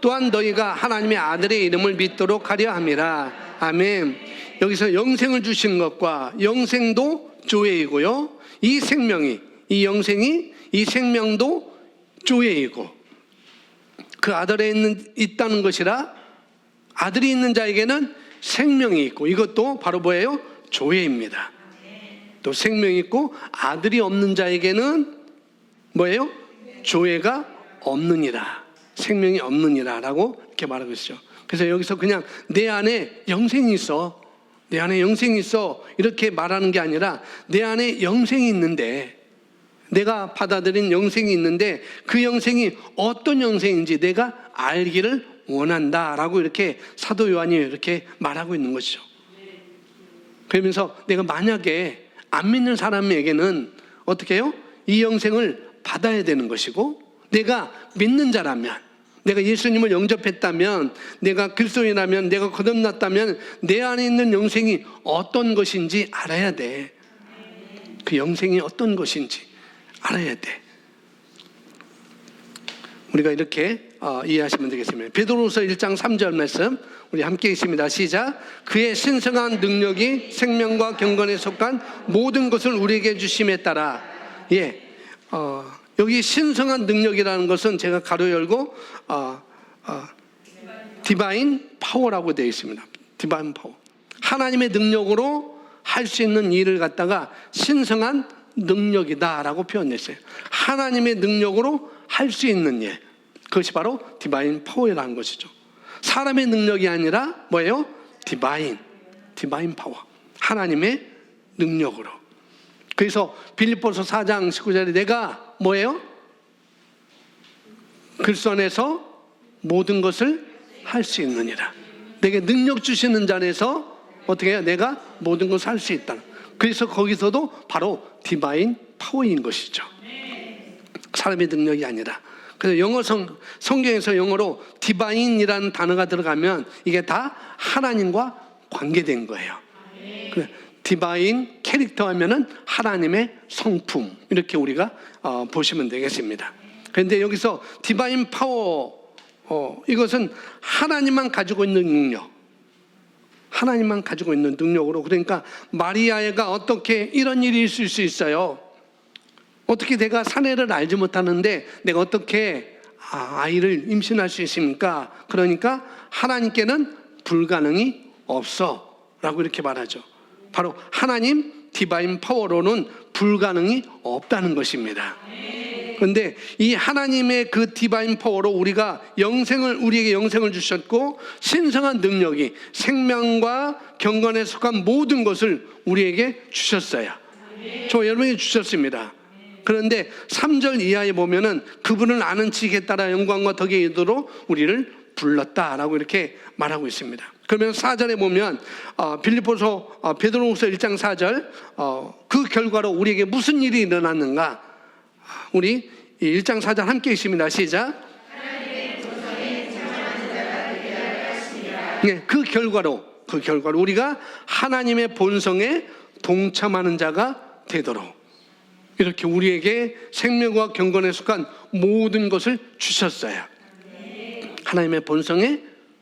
또한 너희가 하나님의 아들의 이름을 믿도록 하려 함이라. 아멘. 여기서 영생을 주신 것과 영생도 조회이고요, 이 생명이, 이 영생이, 이 생명도 조회이고 그 아들에 있다는 것이라 아들이 있는 자에게는 생명이 있고 이것도 바로 뭐예요? 조회입니다. 또 생명이 있고 아들이 없는 자에게는 뭐예요? 조회가 없느니라. 생명이 없느니라 라고 이렇게 말하고 있죠. 그래서 여기서 그냥 내 안에 영생이 있어, 내 안에 영생이 있어 이렇게 말하는 게 아니라 내 안에 영생이 있는데, 내가 받아들인 영생이 있는데 그 영생이 어떤 영생인지 내가 알기를 원한다라고 이렇게 사도 요한이 이렇게 말하고 있는 것이죠. 그러면서 내가 만약에 안 믿는 사람에게는 어떻게 해요? 이 영생을 받아야 되는 것이고, 내가 믿는 자라면, 내가 예수님을 영접했다면, 내가 그리스도인이라면, 내가 거듭났다면 내 안에 있는 영생이 어떤 것인지 알아야 돼. 그 영생이 어떤 것인지 알아야 돼. 우리가 이렇게 이해하시면 되겠습니다. 베드로후서 1장 3절 말씀 우리 함께 있습니다. 시작. 그의 신성한 능력이 생명과 경건에 속한 모든 것을 우리에게 주심에 따라. 여기 신성한 능력이라는 것은 제가 가로 열고 디바인 파워라고 되어 있습니다. 디바인 파워. 하나님의 능력으로 할 수 있는 일을 갖다가 신성한 능력이다라고 표현했어요. 하나님의 능력으로 할 수 있는 일, 그것이 바로 디바인 파워라는 것이죠. 사람의 능력이 아니라 뭐예요? 디바인 파워, 하나님의 능력으로. 그래서 빌립보서 4장 19절에 내가 뭐예요? 그리스도 안에서 모든 것을 할 수 있느니라. 내게 능력 주시는 자 안에서 어떻게 해요? 내가 모든 것을 할 수 있다. 그래서 거기서도 바로 디바인 파워인 것이죠. 사람의 능력이 아니라. 그래서 영어 성경에서 영어로 디바인이라는 단어가 들어가면 이게 다 하나님과 관계된 거예요. 디바인 캐릭터 하면은 하나님의 성품, 이렇게 우리가 보시면 되겠습니다. 그런데 여기서 디바인 파워, 이것은 하나님만 가지고 있는 능력, 하나님만 가지고 있는 능력으로. 그러니까 마리아가 어떻게 이런 일이 있을 수 있어요? 어떻게 내가 사내를 알지 못하는데 내가 어떻게 아이를 임신할 수 있습니까? 그러니까 하나님께는 불가능이 없어 라고 이렇게 말하죠. 바로 하나님 디바인 파워로는 불가능이 없다는 것입니다. 그런데 이 하나님의 그 디바인 파워로 우리에게 영생을 주셨고, 신성한 능력이 생명과 경건에 속한 모든 것을 우리에게 주셨어요. 저 여러분에게 주셨습니다. 그런데 3절 이하에 보면은 그분을 아는 지식에 따라 영광과 덕에 이르도록 우리를 불렀다라고 이렇게 말하고 있습니다. 그러면 4절에 보면 베드로후서 1장 4절, 그 결과로 우리에게 무슨 일이 일어났는가? 우리 1장 4절 함께 있습니다. 시작. 네, 그 결과로 우리가 하나님의 본성에 동참하는 자가 되도록 이렇게 우리에게 생명과 경건에 속한 모든 것을 주셨어요. 하나님의 본성에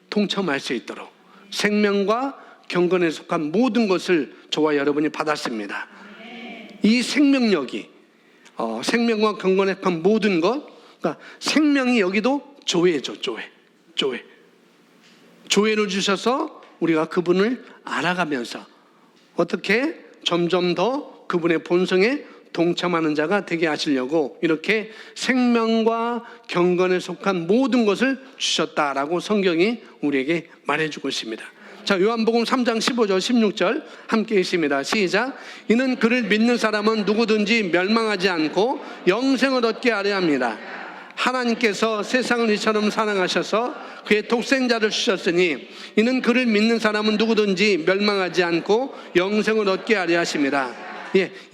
동참할 수 있도록 생명과 경건에 속한 모든 것을 저와 여러분이 받았습니다. 이 생명력이 생명과 경건에 속한 모든 것, 그러니까 생명이 여기도 조회죠. 조회를 주셔서 우리가 그분을 알아가면서 어떻게 점점 더 그분의 본성에 동참하는 자가 되게 하시려고 이렇게 생명과 경건에 속한 모든 것을 주셨다라고 성경이 우리에게 말해주고 있습니다. 자, 요한복음 3장 15절 16절 함께 있습니다. 시작. 이는 그를 믿는 사람은 누구든지 멸망하지 않고 영생을 얻게 하려 합니다. 하나님께서 세상을 이처럼 사랑하셔서 그의 독생자를 주셨으니 이는 그를 믿는 사람은 누구든지 멸망하지 않고 영생을 얻게 하려 하십니다.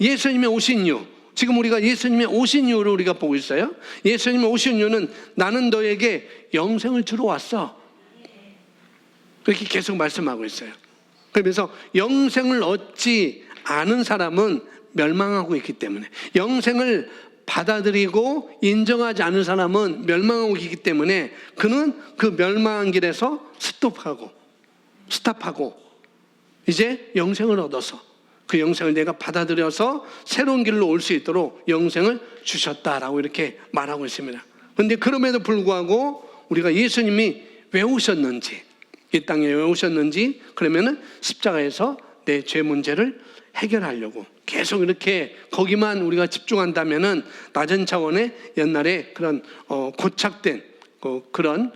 예수님의 오신 이유, 지금 우리가 예수님의 오신 이유를 우리가 보고 있어요. 예수님의 오신 이유는 나는 너에게 영생을 주러 왔어, 그렇게 계속 말씀하고 있어요. 그러면서 영생을 얻지 않은 사람은 멸망하고 있기 때문에, 영생을 받아들이고 인정하지 않은 사람은 멸망하고 있기 때문에 그는 그 멸망한 길에서 스톱하고 이제 영생을 얻어서 그 영생을 내가 받아들여서 새로운 길로 올 수 있도록 영생을 주셨다라고 이렇게 말하고 있습니다. 그런데 그럼에도 불구하고 우리가 예수님이 왜 오셨는지, 이 땅에 왜 오셨는지, 그러면은 십자가에서 내 죄 문제를 해결하려고 계속 이렇게 거기만 우리가 집중한다면은 낮은 차원의 옛날에 그런 고착된 그런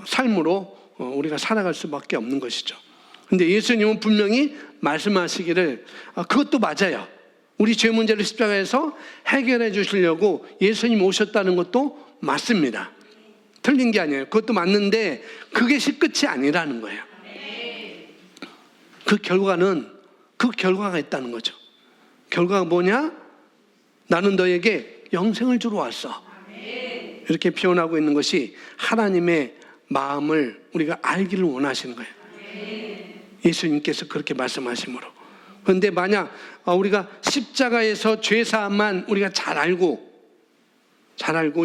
삶으로 우리가 살아갈 수밖에 없는 것이죠. 근데 예수님은 분명히 말씀하시기를 그것도 맞아요. 우리 죄 문제를 십자가에서 해결해 주시려고 예수님 오셨다는 것도 맞습니다. 틀린 게 아니에요. 그것도 맞는데 그게 끝이 아니라는 거예요. 그 결과가 있다는 거죠. 결과가 뭐냐? 나는 너에게 영생을 주러 왔어. 이렇게 표현하고 있는 것이 하나님의 마음을 우리가 알기를 원하시는 거예요. 예수님께서 그렇게 말씀하시므로. 그런데 만약 우리가 십자가에서 죄사함만 우리가 잘 알고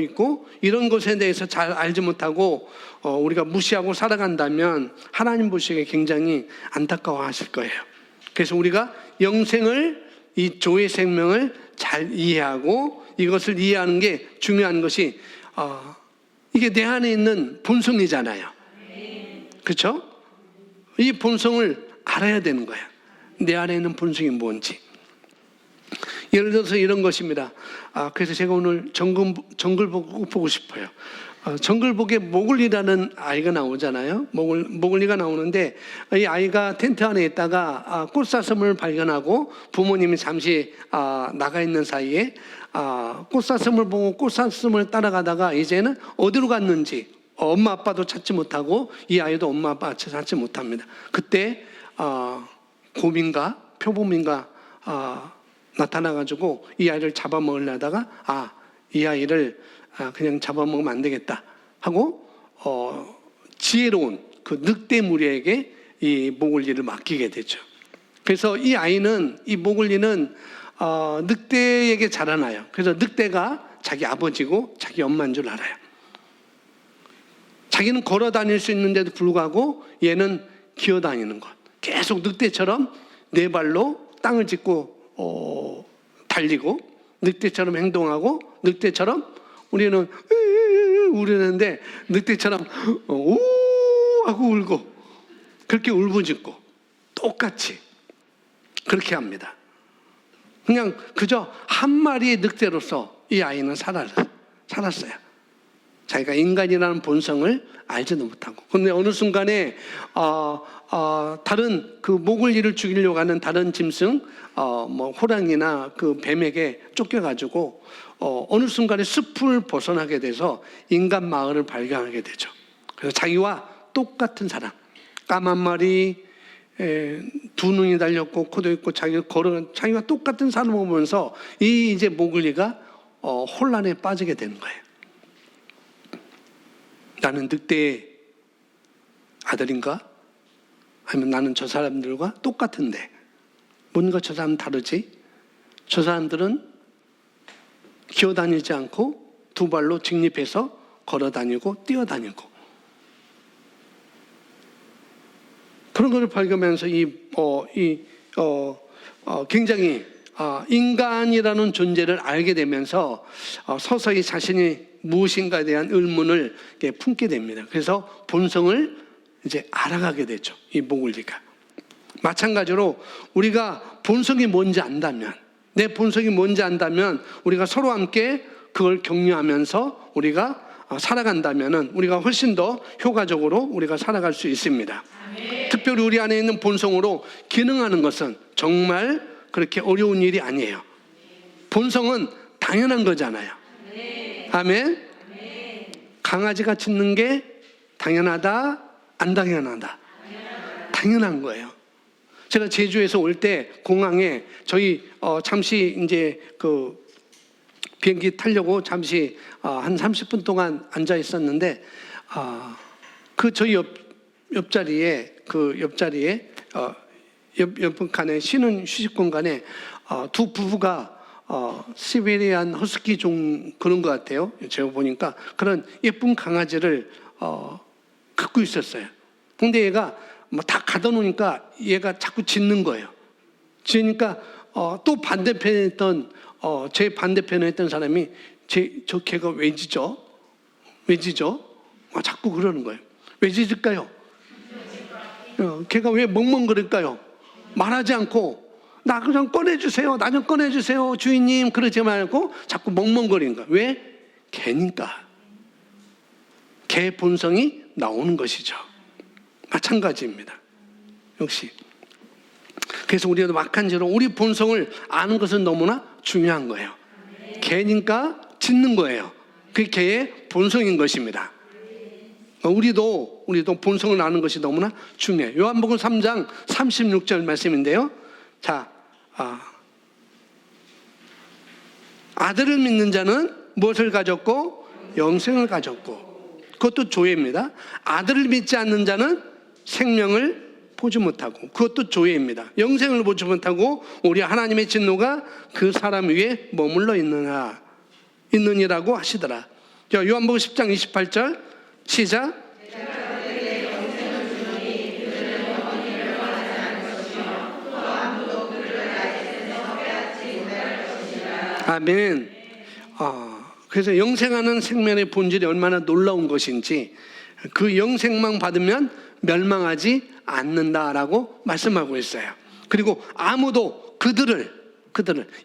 있고 이런 것에 대해서 잘 알지 못하고 우리가 무시하고 살아간다면 하나님 보시기에 굉장히 안타까워하실 거예요. 그래서 우리가 영생을, 이 조의 생명을 잘 이해하고 이것을 이해하는 게 중요한 것이 이게 내 안에 있는 본성이잖아요. 그렇죠? 이 본성을 알아야 되는 거예요. 내 안에 있는 본성이 뭔지. 예를 들어서 이런 것입니다. 그래서 제가 오늘 정글복 보고 싶어요. 정글복에 모글리라는 아이가 나오잖아요. 모글리가 나오는데 이 아이가 텐트 안에 있다가 꽃사슴을 발견하고 부모님이 잠시 나가 있는 사이에 꽃사슴을 보고 꽃사슴을 따라가다가 이제는 어디로 갔는지 엄마 아빠도 찾지 못하고 이 아이도 엄마 아빠 찾지 못합니다. 그때 곰인가 표범인가 나타나가지고 이 아이를 잡아먹으려다가 이 아이를 그냥 잡아먹으면 안 되겠다 하고 지혜로운 그 늑대 무리에게 이 모글리를 맡기게 되죠. 그래서 이 모글리는 늑대에게 자라나요. 그래서 늑대가 자기 아버지고 자기 엄마인 줄 알아요. 자기는 걸어 다닐 수 있는데도 불구하고 얘는 기어 다니는 것. 계속 늑대처럼 네 발로 땅을 짚고 달리고 늑대처럼 행동하고 늑대처럼 우리는 우리는데 늑대처럼 오 하고 울고 그렇게 울부짖고 똑같이 그렇게 합니다. 그냥 그저 한 마리의 늑대로서 이 아이는 살았어요. 자기가 인간이라는 본성을 알지도 못하고. 그런데 어느 순간에 다른 그 모글리를 죽이려고 하는 다른 짐승, 호랑이나 그 뱀에게 쫓겨가지고 어느 순간에 숲을 벗어나게 돼서 인간 마을을 발견하게 되죠. 그래서 자기와 똑같은 사람, 까만 머리, 두 눈이 달렸고 코도 있고 자기와 똑같은 사람을 보면서 이제 모글리가 혼란에 빠지게 되는 거예요. 나는 늑대의 아들인가? 아니면 나는 저 사람들과 똑같은데 뭔가 저 사람 다르지? 저 사람들은 기어다니지 않고 두 발로 직립해서 걸어다니고 뛰어다니고 그런 것을 발견하면서 굉장히 인간이라는 존재를 알게 되면서 서서히 자신이 무엇인가에 대한 의문을 품게 됩니다. 그래서 본성을 이제 알아가게 되죠. 이 모글리가. 마찬가지로 우리가 본성이 뭔지 안다면, 내 본성이 뭔지 안다면 우리가 서로 함께 그걸 격려하면서 우리가 살아간다면은 우리가 훨씬 더 효과적으로 우리가 살아갈 수 있습니다. 특별히 우리 안에 있는 본성으로 기능하는 것은 정말 그렇게 어려운 일이 아니에요. 본성은 당연한 거잖아요. 아멘. 강아지가 짖는 게 당연하다, 안 당연하다? 당연한 거예요. 제가 제주에서 올 때 공항에 저희 잠시 이제 그 비행기 타려고 잠시 한 30분 동안 앉아 있었는데 그 저희 옆자리에 옆 칸에 쉬는 휴식 공간에 두 부부가 시베리안 허스키 종 그런 것 같아요. 제가 보니까 그런 예쁜 강아지를 갖고 있었어요. 근데 얘가 다 가둬놓으니까 얘가 자꾸 짖는 거예요. 짖으니까 또 반대편에 있던 제 반대편에 있던 사람이 저 걔가 왜 짖어? 자꾸 그러는 거예요. 왜 짖을까요? 걔가 왜 멍멍거릴까요? 말하지 않고 나 그냥 꺼내주세요. 나 좀 꺼내주세요. 주인님. 그러지 말고 자꾸 멍멍거리는 거야. 왜? 개니까. 개 본성이 나오는 것이죠. 마찬가지입니다. 역시. 그래서 우리가 막한지로 우리 본성을 아는 것은 너무나 중요한 거예요. 개니까 짖는 거예요. 그게 개의 본성인 것입니다. 우리도 본성을 아는 것이 너무나 중요해요. 요한복음 3장 36절 말씀인데요. 자, 아들을 믿는 자는 무엇을 가졌고? 영생을 가졌고. 그것도 조회입니다. 아들을 믿지 않는 자는 생명을 보지 못하고, 그것도 조회입니다. 영생을 보지 못하고 우리 하나님의 진노가 그 사람 위에 머물러 있느니라고 하시더라. 요한복음 10장 28절 시작. 아멘. 그래서 영생하는 생명의 본질이 얼마나 놀라운 것인지, 그 영생만 받으면 멸망하지 않는다라고 말씀하고 있어요. 그리고 아무도 그들을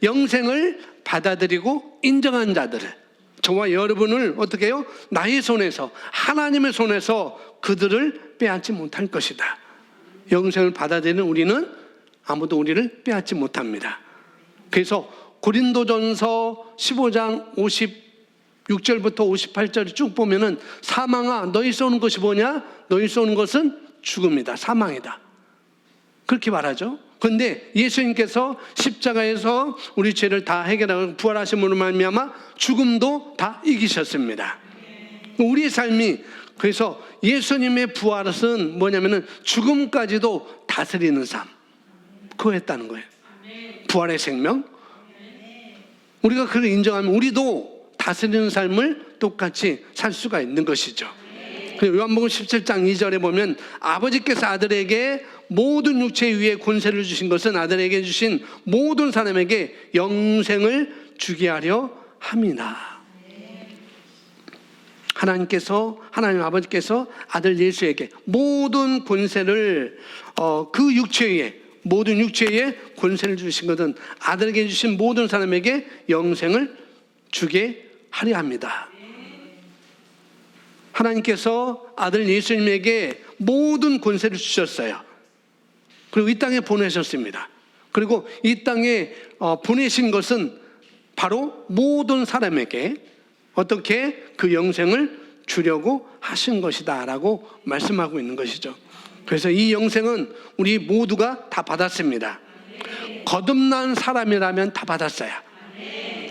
영생을 받아들이고 인정한 자들을, 저와 여러분을 어떻게 해요? 나의 손에서, 하나님의 손에서 그들을 빼앗지 못할 것이다. 영생을 받아들이는 우리는 아무도 우리를 빼앗지 못합니다. 그래서 고린도전서 15장 56절부터 58절 쭉 보면은, 사망아 너희 쏘는 것이 뭐냐? 너희 쏘는 것은 죽음이다. 사망이다. 그렇게 말하죠. 그런데 예수님께서 십자가에서 우리 죄를 다 해결하고 부활하심으로 말미암아 죽음도 다 이기셨습니다. 우리의 삶이, 그래서 예수님의 부활은 뭐냐면은 죽음까지도 다스리는 삶, 그거 했다는 거예요. 부활의 생명. 우리가 그걸 인정하면 우리도 다스리는 삶을 똑같이 살 수가 있는 것이죠. 요한복음 17장 2절에 보면, 아버지께서 아들에게 모든 육체 위에 권세를 주신 것은 아들에게 주신 모든 사람에게 영생을 주게 하려 함이나. 하나님 아버지께서 아들 예수에게 모든 권세를, 그 육체 위에, 모든 육체 위에 권세를 주신 것은 아들에게 주신 모든 사람에게 영생을 주게 하려 합니다. 하나님께서 아들 예수님에게 모든 권세를 주셨어요. 그리고 이 땅에 보내셨습니다. 그리고 이 땅에 보내신 것은 바로 모든 사람에게 어떻게 그 영생을 주려고 하신 것이다 라고 말씀하고 있는 것이죠. 그래서 이 영생은 우리 모두가 다 받았습니다. 거듭난 사람이라면 다 받았어요.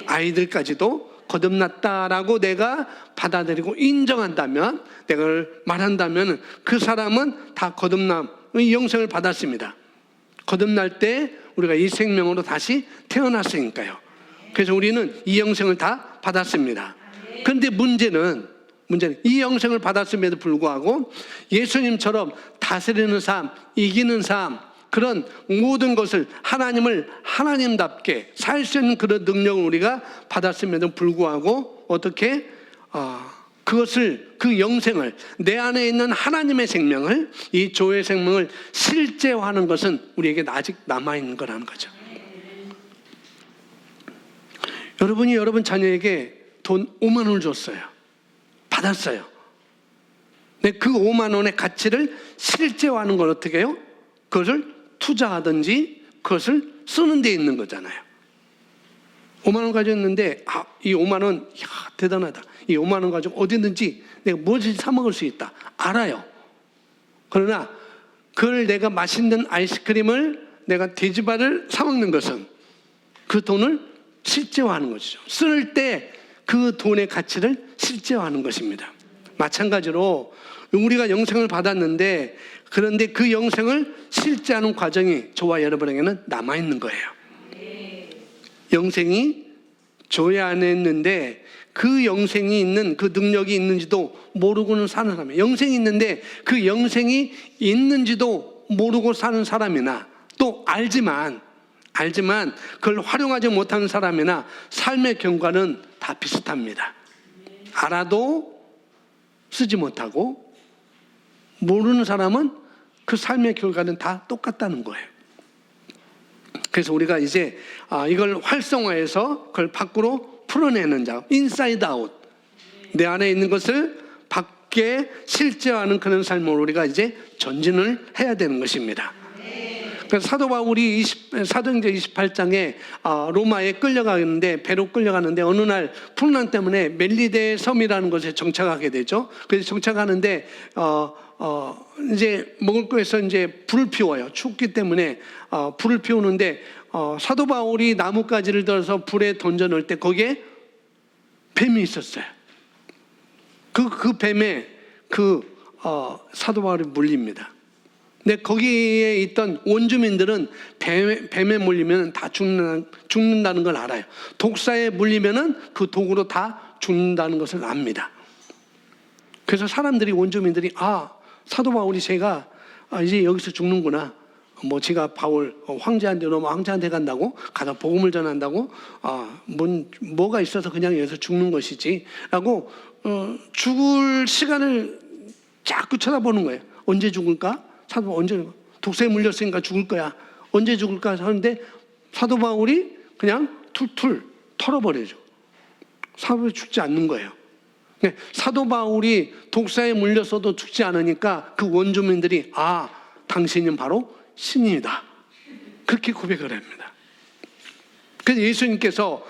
아이들까지도 거듭났다라고 내가 받아들이고 인정한다면, 내가 말한다면 그 사람은 다 거듭남의 영생을 받았습니다. 거듭날 때 우리가 이 생명으로 다시 태어났으니까요. 그래서 우리는 이 영생을 다 받았습니다. 그런데 문제는 이 영생을 받았음에도 불구하고 예수님처럼 다스리는 삶, 이기는 삶, 그런 모든 것을, 하나님을 하나님답게 살 수 있는 그런 능력을 우리가 받았음에도 불구하고 어떻게 그것을, 그 영생을, 내 안에 있는 하나님의 생명을, 이 조의 생명을 실제화하는 것은 우리에게 아직 남아있는 거라는 거죠. 여러분이 여러분 자녀에게 돈 5만 원을 줬어요. 받았어요. 근데 그 5만 원의 가치를 실제화하는 건 어떻게 해요? 그것을 투자하든지 그것을 쓰는 데 있는 거잖아요. 5만 원 가졌는데, 이 5만 원, 대단하다. 이 5만 원 가지고 어디든지 내가 뭐든지 사 먹을 수 있다. 알아요. 그러나 그걸 내가 맛있는 아이스크림을, 내가 돼지발을 사 먹는 것은 그 돈을 실제화하는 것이죠. 쓸 때 그 돈의 가치를 실제화하는 것입니다. 마찬가지로 우리가 영생을 받았는데, 그런데 그 영생을 실제하는 과정이 저와 여러분에게는 남아있는 거예요. 영생이 조회 안에 있는데 그 영생이 있는, 그 능력이 있는지도 모르고는 사는 사람, 영생이 있는데 그 영생이 있는지도 모르고 사는 사람이나, 또 알지만 그걸 활용하지 못하는 사람이나 삶의 경과는 다 비슷합니다. 알아도 쓰지 못하고, 모르는 사람은 그 삶의 결과는 다 똑같다는 거예요. 그래서 우리가 이제 이걸 활성화해서 그걸 밖으로 풀어내는 작업, 인사이드 아웃, 내 안에 있는 것을 밖에 실제화하는 그런 삶으로 우리가 이제 전진을 해야 되는 것입니다. 그래서 사도 바울이 사도행전 28장에 로마에 끌려가는데, 배로 끌려가는데 어느 날 풍랑 때문에 멜리데 섬이라는 곳에 정착하게 되죠. 그래서 정착하는데 이제 먹을 거에서 이제 불을 피워요. 춥기 때문에 불을 피우는데 사도 바울이 나뭇가지를 들어서 불에 던져 넣을 때 거기에 뱀이 있었어요. 그 뱀에 사도 바울이 물립니다. 근데 거기에 있던 원주민들은 뱀에 물리면 다 죽는다는 걸 알아요. 독사에 물리면은 그 독으로 다 죽는다는 것을 압니다. 그래서 원주민들이 사도 바울이 제가 이제 여기서 죽는구나. 제가 바울 황제한테 넘어 황제한테 간다고 가서 복음을 전한다고 뭐가 있어서 그냥 여기서 죽는 것이지 라고 죽을 시간을 자꾸 쳐다보는 거예요. 언제 죽을까? 독사에 물렸으니까 죽을 거야. 언제 죽을까 하는데 사도 바울이 그냥 툴툴 털어버려죠. 사도 바울이 죽지 않는 거예요. 사도 바울이 독사에 물렸어도 죽지 않으니까 그 원주민들이 당신은 바로 신이다. 그렇게 고백을 합니다. 그래서 예수님께서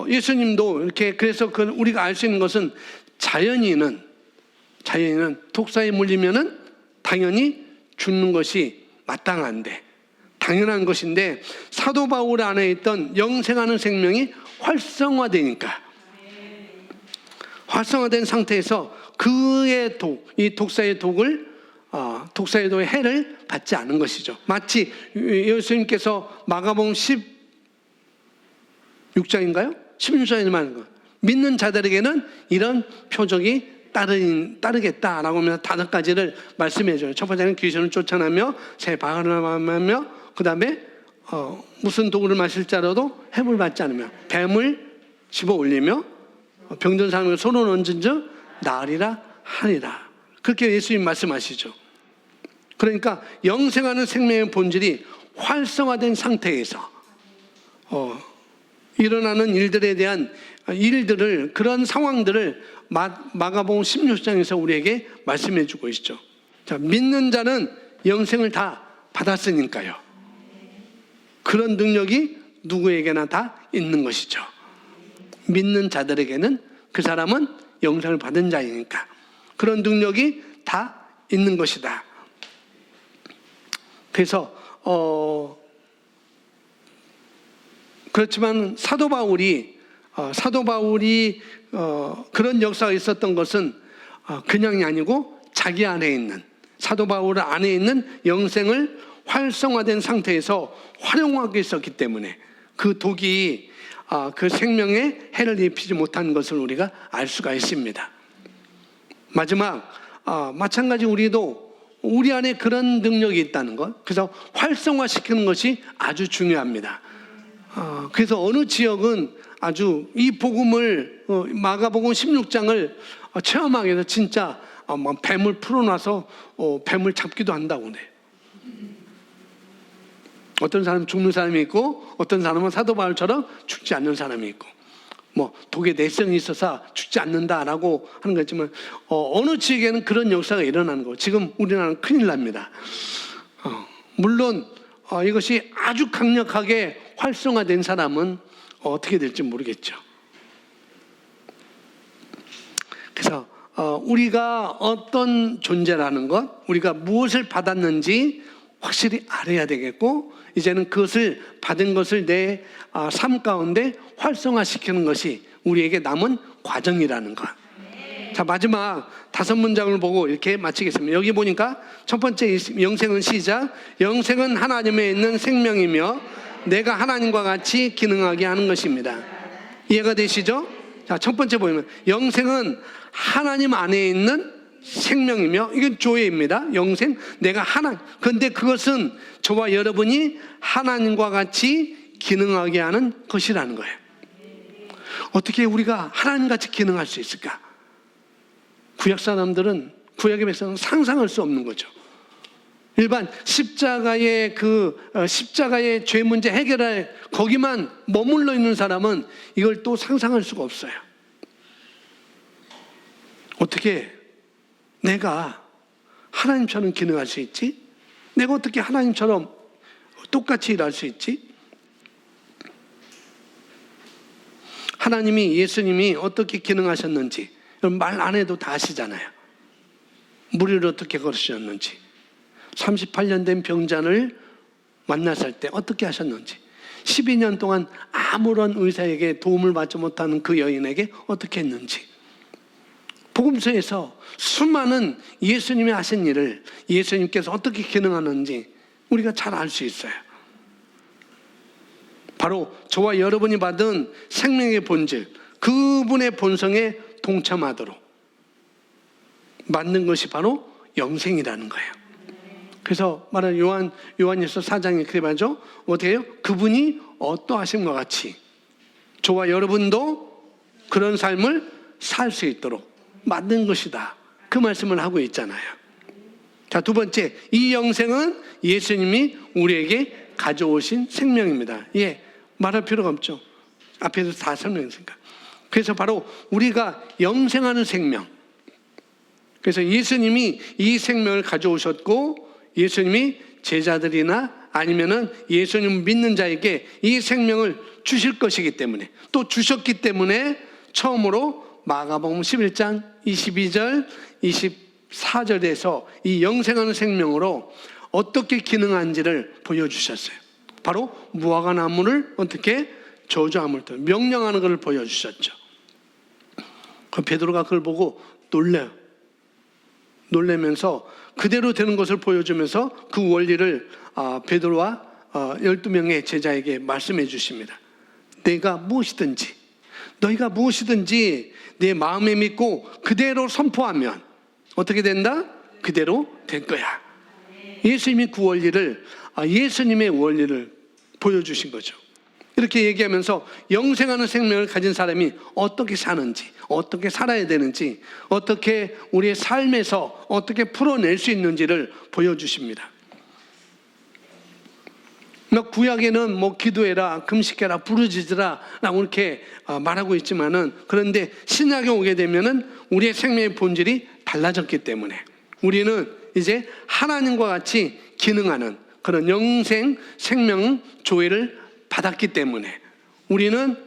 예수님도 이렇게 그래서 우리가 알 수 있는 것은 자연인은 독사에 물리면은 당연히 죽는 것이 마땅한데 당연한 것인데 사도 바울 안에 있던 영생하는 생명이 활성화되니까 활성화된 상태에서 그의 이 독사의 독을 독사의 독의 해를 받지 않은 것이죠. 마치 예수님께서 마가복음 16장인가요? 16장에 말하는 거. 믿는 자들에게는 이런 표적이 따르겠다라고 하면서 5가지를 말씀해 줘요. 첫 번째는 귀신을 쫓아내며 새 바람하며 그 다음에 무슨 독을 마실 자라도 해물 받지 않으며 뱀을 집어 올리며 병든 사람을 손을 얹은 즉 나으리라 하리라. 그렇게 예수님 말씀하시죠. 그러니까 영생하는 생명의 본질이 활성화된 상태에서 일어나는 일들에 대한 그런 상황들을 마가복음 16장에서 우리에게 말씀해 주고 있죠. 자, 믿는 자는 영생을 다 받았으니까요. 그런 능력이 누구에게나 다 있는 것이죠. 믿는 자들에게는 그 사람은 영생을 받은 자이니까 그런 능력이 다 있는 것이다. 그래서 그렇지만 사도 바울이 그런 역사가 있었던 것은 그냥이 아니고 자기 안에 있는 사도 바울 안에 있는 영생을 활성화된 상태에서 활용하고 있었기 때문에 그 독이 그 생명에 해를 입히지 못한 것을 우리가 알 수가 있습니다. 마찬가지 우리도 우리 안에 그런 능력이 있다는 것, 그래서 활성화시키는 것이 아주 중요합니다. 그래서 어느 지역은 아주 이 복음을 마가복음 16장을 체험하게 해서 진짜 뱀을 풀어놔서 뱀을 잡기도 한다고 해. 어떤 사람은 죽는 사람이 있고 어떤 사람은 사도 바울처럼 죽지 않는 사람이 있고 독에 내성이 있어서 죽지 않는다라고 하는 거지만 어느 지역에는 그런 역사가 일어나는 거. 지금 우리나라는 큰일 납니다. 물론 이것이 아주 강력하게 활성화된 사람은 어떻게 될지 모르겠죠. 그래서 우리가 어떤 존재라는 것, 우리가 무엇을 받았는지 확실히 알아야 되겠고 이제는 그것을 받은 것을 내 삶 가운데 활성화시키는 것이 우리에게 남은 과정이라는 것. 자, 마지막 5문장을 보고 이렇게 마치겠습니다. 여기 보니까 첫 번째 영생은 시작. 영생은 하나님에 있는 생명이며 내가 하나님과 같이 기능하게 하는 것입니다. 이해가 되시죠? 자, 첫 번째 보면 영생은 하나님 안에 있는 생명이며 이건 조회입니다. 영생, 내가 그런데 그것은 저와 여러분이 하나님과 같이 기능하게 하는 것이라는 거예요. 어떻게 우리가 하나님같이 기능할 수 있을까? 구약 사람들은, 구약의 백성은 상상할 수 없는 거죠. 일반 십자가의 십자가의 죄 문제 해결할 거기만 머물러 있는 사람은 이걸 또 상상할 수가 없어요. 어떻게 내가 하나님처럼 기능할 수 있지? 내가 어떻게 하나님처럼 똑같이 일할 수 있지? 하나님이, 예수님이 어떻게 기능하셨는지 말 안 해도 다 아시잖아요. 무리를 어떻게 걸으셨는지, 38년 된 병자를 만났을 때 어떻게 하셨는지, 12년 동안 아무런 의사에게 도움을 받지 못하는 그 여인에게 어떻게 했는지, 복음서에서 수많은 예수님이 하신 일을 예수님께서 어떻게 기능하는지 우리가 잘 알 수 있어요. 바로 저와 여러분이 받은 생명의 본질, 그분의 본성에 동참하도록 만든 것이 바로 영생이라는 거예요. 그래서 말하는 요한일서 4장에 그래 말하죠. 어떻게 해요? 그분이 어떠하심과 같이 저와 여러분도 그런 삶을 살 수 있도록 만든 것이다. 그 말씀을 하고 있잖아요. 자, 두 번째, 이 영생은 예수님이 우리에게 가져오신 생명입니다. 예, 말할 필요가 없죠. 앞에서 다 설명했으니까. 그래서 바로 우리가 영생하는 생명. 그래서 예수님이 이 생명을 가져오셨고, 예수님이 제자들이나 아니면은 예수님 믿는 자에게 이 생명을 주실 것이기 때문에, 또 주셨기 때문에 처음으로 마가복음 11장 22절 24절에서 이 영생하는 생명으로 어떻게 기능한지를 보여주셨어요. 바로 무화과 나무를 어떻게 저주함을 명령하는 것을 보여주셨죠. 그 베드로가 그걸 보고 놀래면서 그대로 되는 것을 보여주면서 그 원리를 베드로와 12명의 제자에게 말씀해 주십니다. 너희가 무엇이든지 내 마음에 믿고 그대로 선포하면 어떻게 된다? 그대로 될 거야. 예수님이 그 원리를, 예수님의 원리를 보여주신 거죠. 이렇게 얘기하면서 영생하는 생명을 가진 사람이 어떻게 사는지, 어떻게 살아야 되는지, 어떻게 우리의 삶에서 어떻게 풀어낼 수 있는지를 보여주십니다. 구약에는 기도해라, 금식해라, 부르짖으라 라고 이렇게 말하고 있지만은, 그런데 신약에 오게 되면은 우리의 생명의 본질이 달라졌기 때문에 우리는 이제 하나님과 같이 기능하는 그런 영생 생명 조회를 받았기 때문에 우리는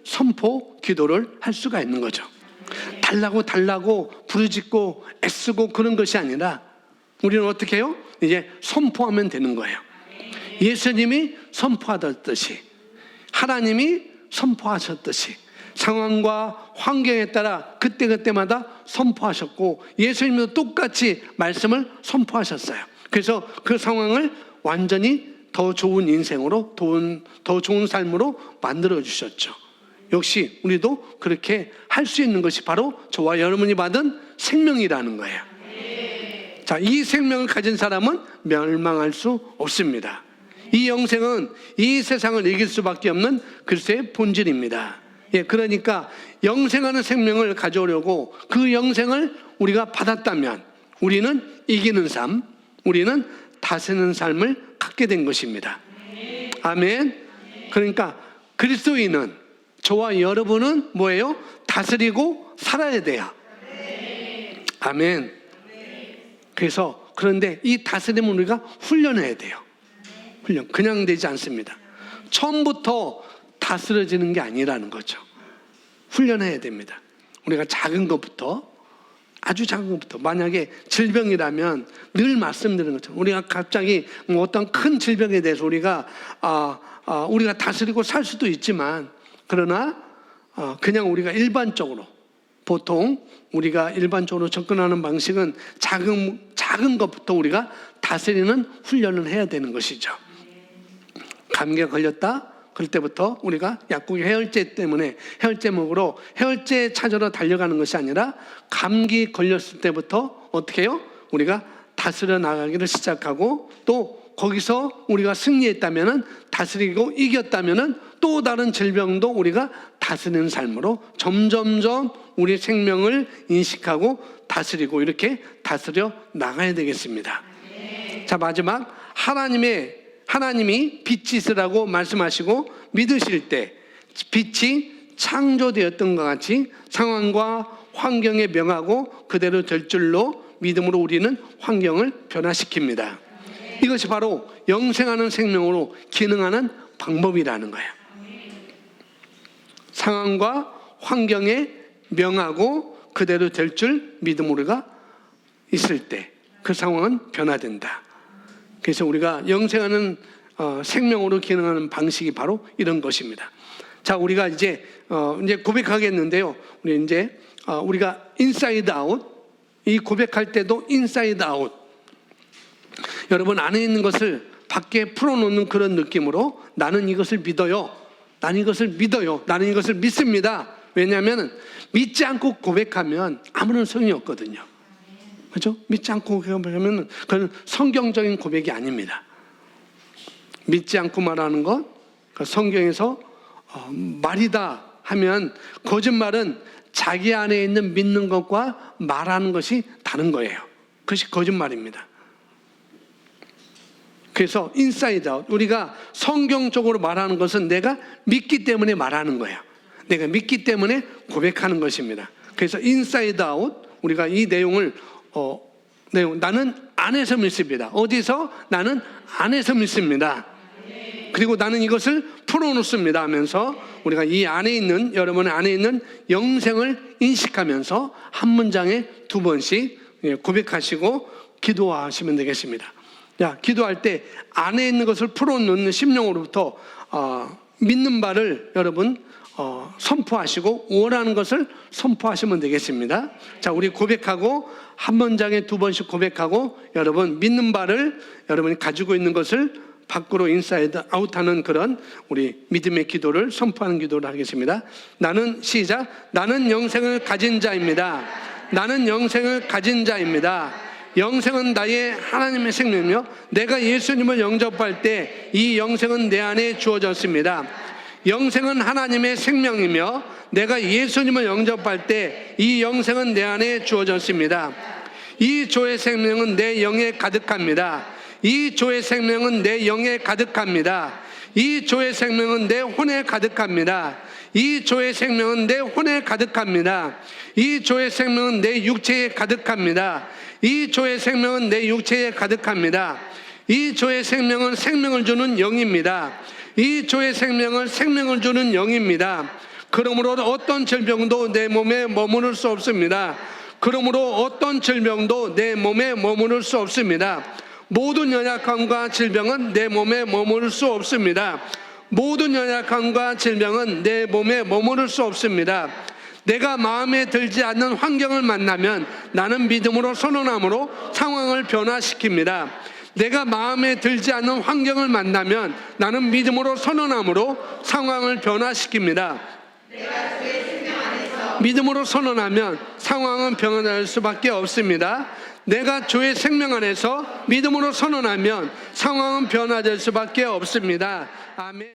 선포 기도를 할 수가 있는 거죠. 달라고 부르짖고 애쓰고 그런 것이 아니라 우리는 어떻게 해요? 이제 선포하면 되는 거예요. 예수님이 선포하셨듯이, 하나님이 선포하셨듯이 상황과 환경에 따라 그때마다 선포하셨고, 예수님도 똑같이 말씀을 선포하셨어요. 그래서 그 상황을 완전히 더 좋은 인생으로, 더 좋은 삶으로 만들어 주셨죠. 역시 우리도 그렇게 할 수 있는 것이 바로 저와 여러분이 받은 생명이라는 거예요. 자, 이 생명을 가진 사람은 멸망할 수 없습니다. 이 영생은 이 세상을 이길 수밖에 없는 그리스도의 본질입니다. 예, 그러니까 영생하는 생명을 가져오려고 그 영생을 우리가 받았다면 우리는 이기는 삶, 우리는 다스리는 삶을 갖게 된 것입니다. 아멘. 그러니까 그리스도인은, 저와 여러분은 뭐예요? 다스리고 살아야 돼요. 아멘. 그런데 이 다스림은 우리가 훈련해야 돼요. 그냥 되지 않습니다. 처음부터 다스려지는 게 아니라는 거죠. 훈련해야 됩니다. 우리가 작은 것부터, 아주 작은 것부터, 만약에 질병이라면 늘 말씀드리는 것처럼 우리가 갑자기 어떤 큰 질병에 대해서 우리가 다스리고 살 수도 있지만, 그러나 그냥 우리가 일반적으로, 보통 우리가 일반적으로 접근하는 방식은 작은 것부터 우리가 다스리는 훈련을 해야 되는 것이죠. 감기가 걸렸다? 그럴 때부터 우리가 약국의 해열제 때문에 해열제 먹으러 해열제 찾으러 달려가는 것이 아니라 감기 걸렸을 때부터 어떻게 해요? 우리가 다스려 나가기를 시작하고, 또 거기서 우리가 승리했다면은, 다스리고 이겼다면은 또 다른 질병도 우리가 다스리는 삶으로 점점점 우리 생명을 인식하고 다스리고 이렇게 다스려 나가야 되겠습니다. 자, 마지막, 하나님이 빛이시라고 말씀하시고 믿으실 때 빛이 창조되었던 것 같이 상황과 환경에 명하고 그대로 될 줄로 믿음으로 우리는 환경을 변화시킵니다. 이것이 바로 영생하는 생명으로 기능하는 방법이라는 거예요. 상황과 환경에 명하고 그대로 될 줄 믿음으로 우리가 있을 때 그 상황은 변화된다. 그래서 우리가 영생하는 생명으로 기능하는 방식이 바로 이런 것입니다. 자, 우리가 이제 고백하겠는데요. 우리가 인사이드 아웃, 이 고백할 때도 인사이드 아웃. 여러분 안에 있는 것을 밖에 풀어놓는 그런 느낌으로 나는 이것을 믿어요. 나는 이것을 믿어요. 나는 이것을 믿습니다. 왜냐하면 믿지 않고 고백하면 아무런 소용이 없거든요. 그렇죠? 믿지 않고 고백하면 그건 성경적인 고백이 아닙니다. 믿지 않고 말하는 것, 성경에서 말이다 하면 거짓말은 자기 안에 있는 믿는 것과 말하는 것이 다른 거예요. 그것이 거짓말입니다. 그래서 인사이드 아웃, 우리가 성경적으로 말하는 것은 내가 믿기 때문에 말하는 거예요. 내가 믿기 때문에 고백하는 것입니다. 그래서 인사이드 아웃, 우리가 이 내용을 나는 안에서 믿습니다. 어디서? 나는 안에서 믿습니다. 그리고 나는 이것을 풀어놓습니다 하면서 우리가 이 안에 있는, 여러분의 안에 있는 영생을 인식하면서 한 문장에 2번씩 고백하시고 기도하시면 되겠습니다. 자, 기도할 때 안에 있는 것을 풀어놓는 심령으로부터 믿는 바를 여러분 선포하시고 원하는 것을 선포하시면 되겠습니다. 자, 우리 고백하고 한 문장에 2번씩 고백하고 여러분 믿는 바를 여러분이 가지고 있는 것을 밖으로 인사이드 아웃하는 그런 우리 믿음의 기도를 선포하는 기도를 하겠습니다. 시작. 나는 영생을 가진 자입니다. 나는 영생을 가진 자입니다. 영생은 나의 하나님의 생명이며 내가 예수님을 영접할 때 이 영생은 내 안에 주어졌습니다. 영생은 하나님의 생명이며 내가 예수님을 영접할 때 이 영생은 내 안에 주어졌습니다. 이 조의 생명은 내 영에 가득합니다. 이 조의 생명은 내 영에 가득합니다. 이 조의 생명은 내 혼에 가득합니다. 이 조의 생명은 내 혼에 가득합니다. 이 조의 생명은 내 육체에 가득합니다. 이 조의 생명은 내 육체에 가득합니다. 이 조의 생명은 생명을 주는 영입니다. 이 조의 생명은 생명을 주는 영입니다. 그러므로 어떤 질병도 내 몸에 머무를 수 없습니다. 그러므로 어떤 질병도 내 몸에 머무를 수 없습니다. 모든 연약함과 질병은 내 몸에 머무를 수 없습니다. 모든 연약함과 질병은 내 몸에 머무를 수 없습니다. 내가 마음에 들지 않는 환경을 만나면 나는 믿음으로 선언함으로 상황을 변화시킵니다. 내가 마음에 들지 않는 환경을 만나면 나는 믿음으로 선언함으로 상황을 변화시킵니다. 믿음으로 선언하면 상황은 변화될 수밖에 없습니다. 내가 주의 생명 안에서 믿음으로 선언하면 상황은 변화될 수밖에 없습니다. 아멘.